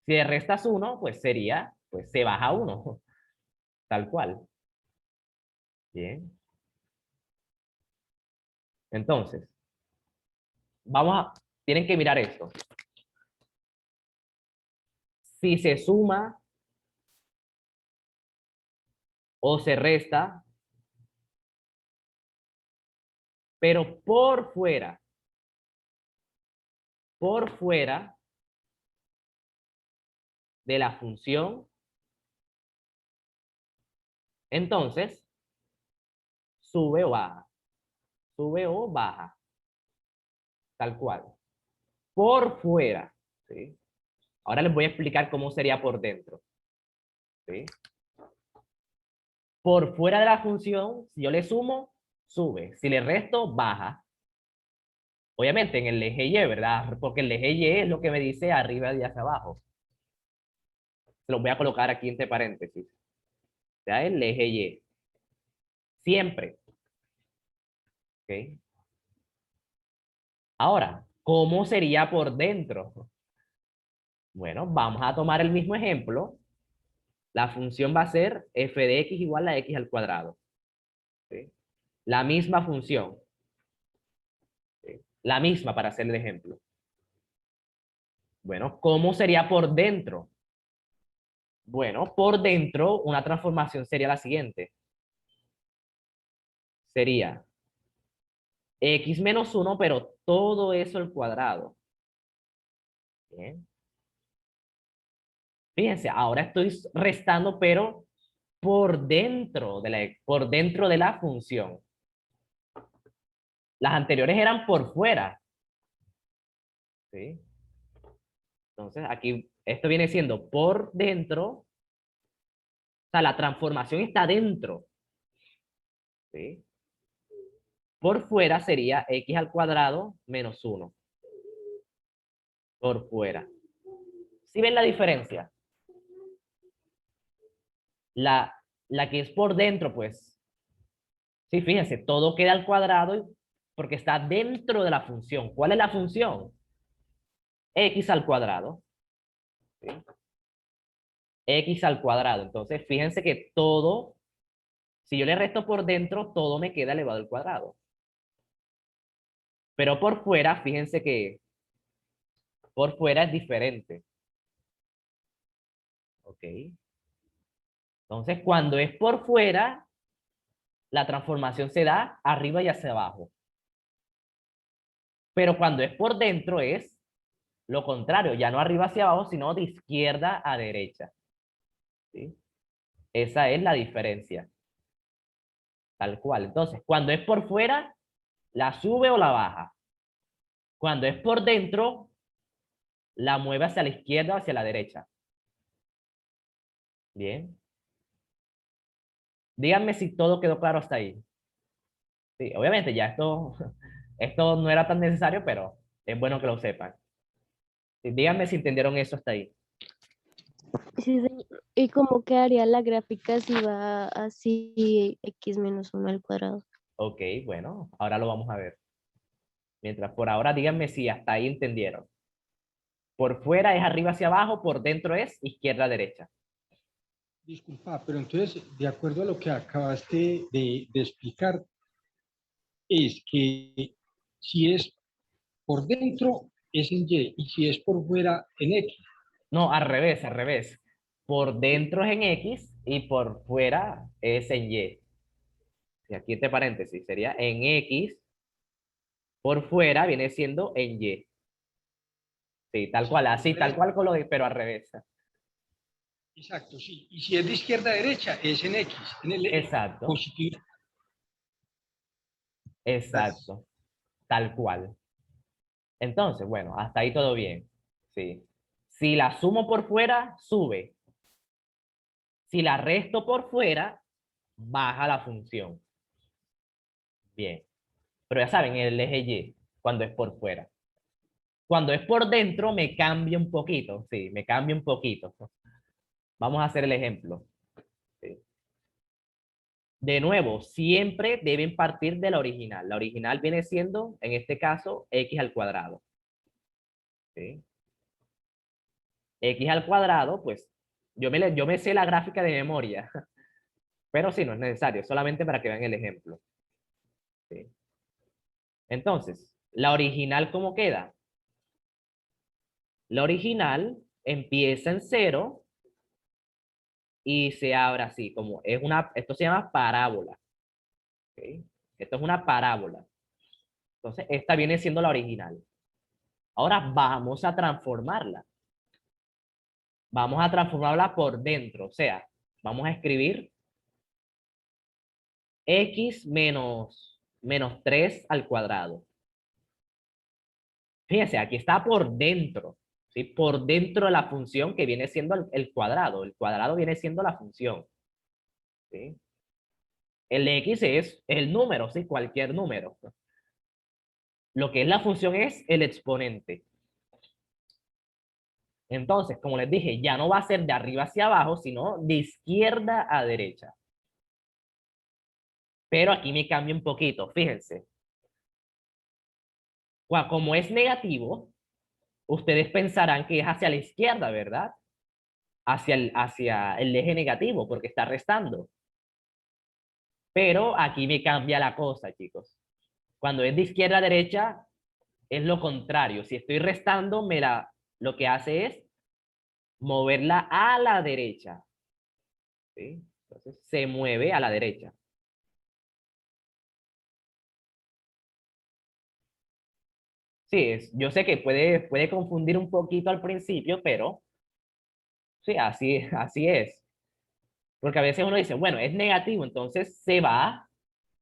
Si le restas 1, pues se baja 1. Tal cual. Bien. Entonces, tienen que mirar esto. Si se suma o se resta, pero por fuera de la función, entonces sube o baja, tal cual, por fuera, ¿sí? Ahora les voy a explicar cómo sería por dentro, ¿sí? Por fuera de la función, si yo le sumo, sube, si le resto, baja. Obviamente en el eje Y, ¿verdad? Porque el eje Y es lo que me dice arriba y hacia abajo. Se los voy a colocar aquí entre paréntesis. O sea, el eje Y. Siempre. ¿Ok? Ahora, ¿cómo sería por dentro? Bueno, vamos a tomar el mismo ejemplo. La función va a ser f de x igual a x al cuadrado. ¿Sí? La misma función. ¿Sí? La misma para hacer el ejemplo. Bueno, ¿cómo sería por dentro? Bueno, por dentro una transformación sería la siguiente. Sería x menos 1, pero todo eso al cuadrado. Bien. Fíjense, ahora estoy restando, pero por dentro de la función. Las anteriores eran por fuera. ¿Sí? Entonces, aquí esto viene siendo por dentro. O sea, la transformación está dentro. ¿Sí? Por fuera sería x al cuadrado menos 1. Por fuera. ¿Sí ven la diferencia? La, la que es por dentro, pues, sí, fíjense, todo queda al cuadrado porque está dentro de la función. ¿Cuál es la función? X al cuadrado. ¿Sí? X al cuadrado. Entonces, fíjense que todo, si yo le resto por dentro, todo me queda elevado al cuadrado. Pero por fuera, fíjense que por fuera es diferente. ¿Ok? Entonces, cuando es por fuera, la transformación se da arriba y hacia abajo. Pero cuando es por dentro es lo contrario, ya no arriba hacia abajo, sino de izquierda a derecha. ¿Sí? Esa es la diferencia. Tal cual. Entonces, cuando es por fuera, la sube o la baja. Cuando es por dentro, la mueve hacia la izquierda o hacia la derecha. Bien. Díganme si todo quedó claro hasta ahí. Sí, obviamente ya esto no era tan necesario, pero es bueno que lo sepan. Sí, díganme si entendieron eso hasta ahí. Sí, señor. ¿Y cómo quedaría la gráfica si va así x menos 1 al cuadrado? Ok, bueno, ahora lo vamos a ver. Mientras por ahora díganme si hasta ahí entendieron. Por fuera es arriba hacia abajo, por dentro es izquierda a derecha. Disculpa, pero entonces, de acuerdo a lo que acabaste de explicar, es que si es por dentro es en Y y si es por fuera en X. No, al revés, al revés. Por dentro es en X y por fuera es en Y. Y aquí entre paréntesis sería en X, por fuera viene siendo en Y. Sí, tal cual, así, tal cual con lo de, pero al revés. Exacto, sí. Y si es de izquierda a derecha, es en X, en el Exacto, positivo. exacto, tal cual. Entonces, bueno, hasta ahí todo bien. Sí. Si la sumo por fuera, sube. Si la resto por fuera, baja la función. Bien. Pero ya saben, el eje Y, cuando es por fuera. Cuando es por dentro, me cambia un poquito. Sí, me cambia un poquito. Vamos a hacer el ejemplo. Sí. De nuevo, siempre deben partir de la original. La original viene siendo, en este caso, x al cuadrado. ¿Sí? X al cuadrado, pues, yo me sé la gráfica de memoria, pero sí, no es necesario, solamente para que vean el ejemplo. ¿Sí? Entonces, la original, ¿cómo queda? La original empieza en 0 y se abre así, como es una, esto se llama parábola. ¿Ok? Esto es una parábola. Entonces, esta viene siendo la original. Ahora vamos a transformarla. Vamos a transformarla por dentro, o sea, vamos a escribir x menos 3 al cuadrado. Fíjense, aquí está por dentro, ¿sí? Por dentro de la función que viene siendo el cuadrado. El cuadrado viene siendo la función. ¿Sí? El x es el número, ¿sí? Cualquier número. Lo que es la función es el exponente. Entonces, como les dije, ya no va a ser de arriba hacia abajo, sino de izquierda a derecha. Pero aquí me cambia un poquito, fíjense. Como es negativo, ustedes pensarán que es hacia la izquierda, ¿verdad? Hacia el eje negativo, porque está restando. Pero aquí me cambia la cosa, chicos. Cuando es de izquierda a derecha, es lo contrario. Si estoy restando, lo que hace es moverla a la derecha. ¿Sí? Entonces se mueve a la derecha. Sí, yo sé que puede confundir un poquito al principio, pero sí, así es. Porque a veces uno dice, bueno, es negativo, entonces se va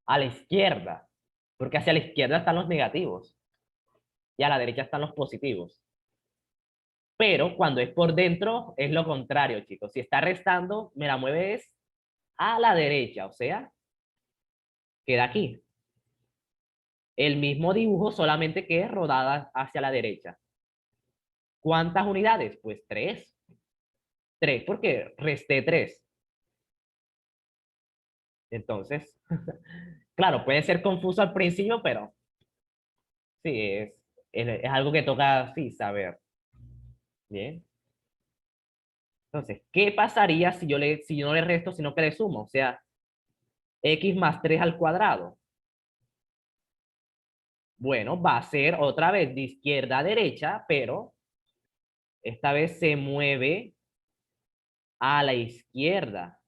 a la izquierda, porque hacia la izquierda están los negativos y a la derecha están los positivos. Pero cuando es por dentro, es lo contrario, chicos. Si está restando, me la mueve es a la derecha, o sea, queda aquí. El mismo dibujo, solamente que es rodada hacia la derecha. ¿Cuántas unidades? Pues 3. 3, porque resté 3. Entonces, claro, puede ser confuso al principio, pero sí, es algo que toca, sí, saber. Bien. Entonces, ¿qué pasaría si yo no le resto, sino que le sumo? O sea, x más 3 al cuadrado. Bueno, va a ser otra vez de izquierda a derecha, pero esta vez se mueve a la izquierda.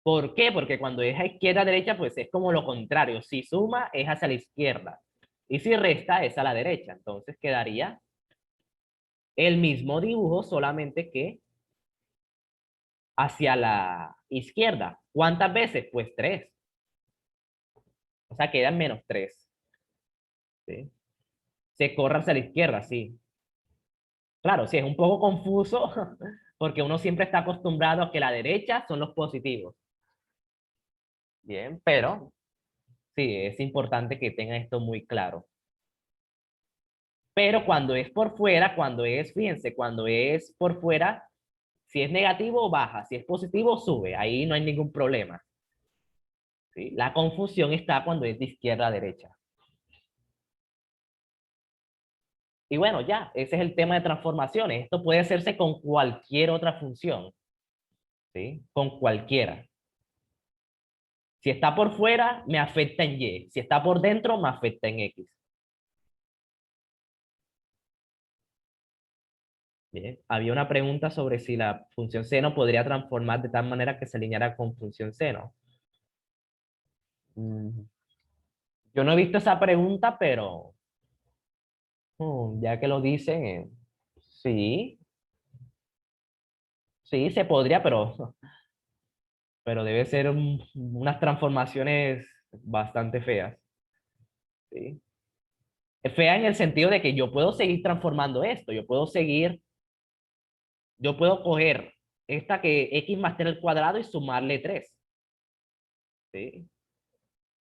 ¿Por qué? Porque cuando es a izquierda a derecha, pues es como lo contrario. Si suma, es hacia la izquierda. Y si resta, es a la derecha. Entonces quedaría el mismo dibujo, solamente que hacia la izquierda. ¿Cuántas veces? Pues 3. O sea, quedan menos 3. ¿Sí? Se corre hacia la izquierda, sí. Claro, sí, es un poco confuso porque uno siempre está acostumbrado a que la derecha son los positivos. Bien, pero sí, es importante que tengan esto muy claro. Pero cuando es por fuera, fíjense, cuando es por fuera, si es negativo, baja, si es positivo, sube. Ahí no hay ningún problema. ¿Sí? La confusión está cuando es de izquierda a derecha. Y bueno, ya, ese es el tema de transformaciones. Esto puede hacerse con cualquier otra función. ¿Sí? Con cualquiera. Si está por fuera, me afecta en Y. Si está por dentro, me afecta en X. Bien. Había una pregunta sobre si la función seno podría transformar de tal manera que se alineara con función seno. Mm, Yo no he visto esa pregunta, pero ya que lo dicen, sí, sí se podría, pero debe ser unas transformaciones bastante feas. ¿Sí? Es fea en el sentido de que yo puedo seguir transformando esto, yo puedo coger esta que x más 3 al cuadrado y sumarle 3. ¿Sí?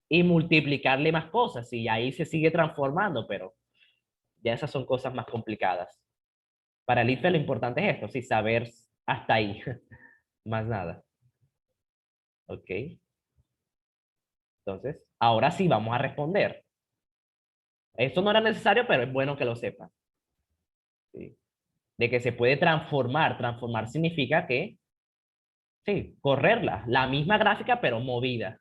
Y multiplicarle más cosas, y ahí se sigue transformando, pero ya esas son cosas más complicadas. Para el IFE lo importante es esto, sí, saber hasta ahí, más nada. ¿Ok? Entonces, ahora sí vamos a responder. Esto no era necesario, pero es bueno que lo sepan. ¿Sí? De que se puede transformar. Transformar significa que, sí, correrla. La misma gráfica, pero movida.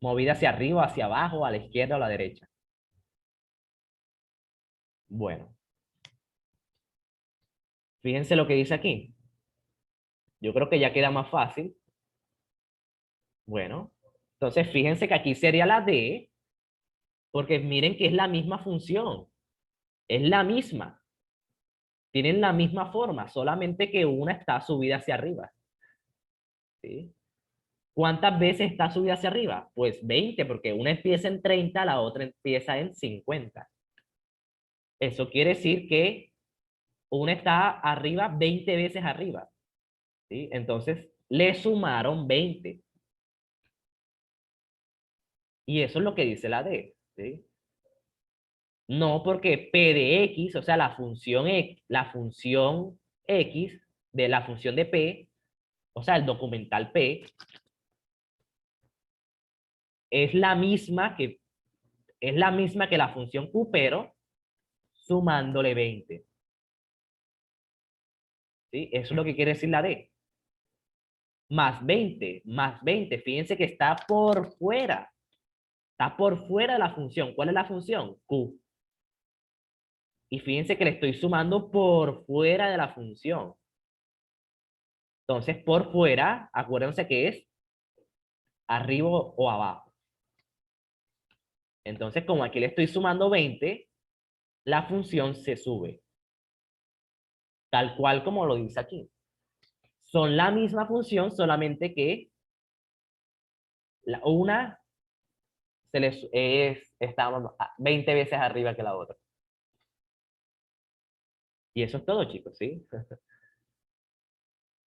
Movida hacia arriba, hacia abajo, a la izquierda o a la derecha. Bueno. Fíjense lo que dice aquí. Yo creo que ya queda más fácil. Bueno. Entonces, fíjense que aquí sería la D, porque miren que es la misma función. Es la misma. Tienen la misma forma, solamente que una está subida hacia arriba. ¿Sí? ¿Cuántas veces está subida hacia arriba? Pues 20, porque una empieza en 30, la otra empieza en 50. Eso quiere decir que una está arriba 20 veces arriba. ¿Sí? Entonces, le sumaron 20. Y eso es lo que dice la D. ¿Sí? No, porque P de X, o sea, la función X de la función de P, o sea, el documental P, es la misma que es la misma que la función Q, pero sumándole 20. ¿Sí? Eso es lo que quiere decir la D. Más 20, más 20. Fíjense que está por fuera. Está por fuera de la función. ¿Cuál es la función? Q. Y fíjense que le estoy sumando por fuera de la función. Entonces, por fuera, acuérdense que es arriba o abajo. Entonces, como aquí le estoy sumando 20, la función se sube. Tal cual como lo dice aquí. Son la misma función, solamente que una está 20 veces arriba que la otra. Y eso es todo, chicos, ¿sí?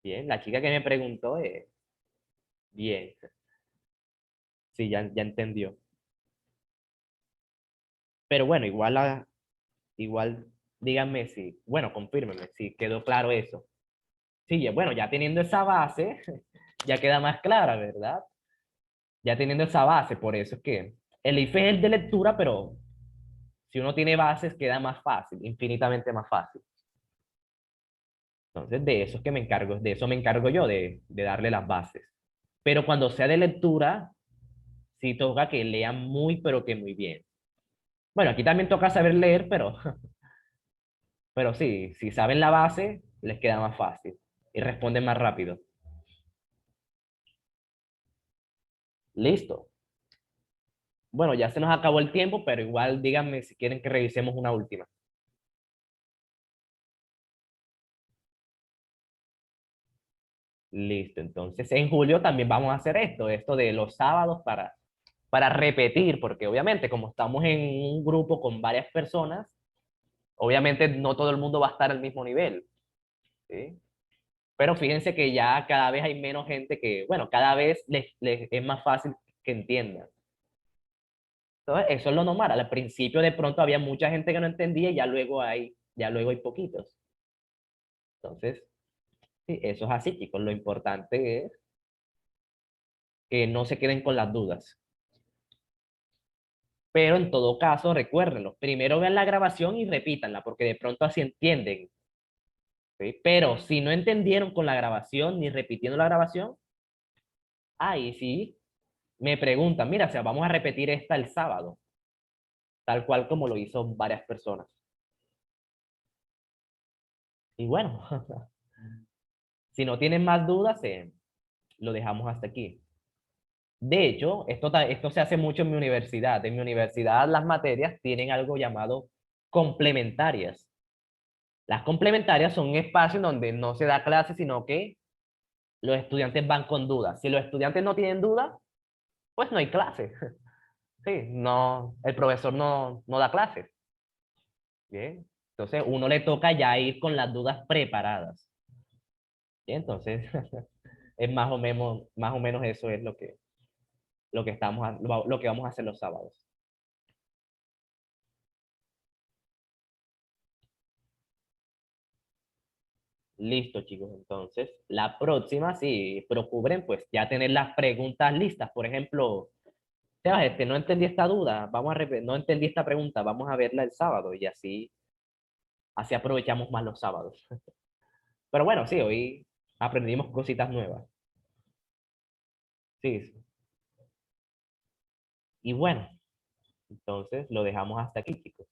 Bien, la chica que me preguntó es... Bien. Sí, ya entendió. Pero bueno, igual díganme si... Bueno, confírmenme si quedó claro eso. Sí, bueno, ya teniendo esa base, ya queda más clara, ¿verdad? Ya teniendo esa base, por eso es que el IFE es el de lectura, pero si uno tiene bases queda más fácil, infinitamente más fácil. Entonces, de eso es que me encargo, de eso me encargo yo, de darle las bases. Pero cuando sea de lectura, sí toca que lean muy, pero que muy bien. Bueno, aquí también toca saber leer, pero sí, si saben la base, les queda más fácil y responden más rápido. Listo. Bueno, ya se nos acabó el tiempo, pero igual díganme si quieren que revisemos una última. Listo, entonces en julio también vamos a hacer esto de los sábados para repetir, porque obviamente como estamos en un grupo con varias personas, obviamente no todo el mundo va a estar al mismo nivel, ¿sí? Pero fíjense que ya cada vez hay menos gente que, bueno, cada vez les es más fácil que entiendan. Entonces, eso es lo normal. Al principio de pronto había mucha gente que no entendía y ya luego hay poquitos. Entonces, sí, eso es así, chicos. Lo importante es que no se queden con las dudas. Pero en todo caso, recuérdenlo, primero vean la grabación y repítanla, porque de pronto así entienden. ¿Sí? Pero si no entendieron con la grabación ni repitiendo la grabación, ahí sí me preguntan, mira, o sea, vamos a repetir esta el sábado, tal cual como lo hizo varias personas. Y bueno, si no tienen más dudas, lo dejamos hasta aquí. De hecho, esto se hace mucho en mi universidad. En mi universidad las materias tienen algo llamado complementarias. Las complementarias son un espacio en donde no se da clase, sino que los estudiantes van con dudas. Si los estudiantes no tienen dudas, pues no hay clase. Sí, no, el profesor no da clase. Bien, entonces uno le toca ya ir con las dudas preparadas. Bien, entonces es más o menos eso es lo que vamos a hacer los sábados. Listo, chicos. Entonces, la próxima, sí, procuren pues ya tener las preguntas listas. Por ejemplo, Sebas, no entendí esta duda, no entendí esta pregunta, vamos a verla el sábado y así aprovechamos más los sábados. Pero bueno, sí, hoy aprendimos cositas nuevas. Sí. Y bueno, entonces lo dejamos hasta aquí, chicos.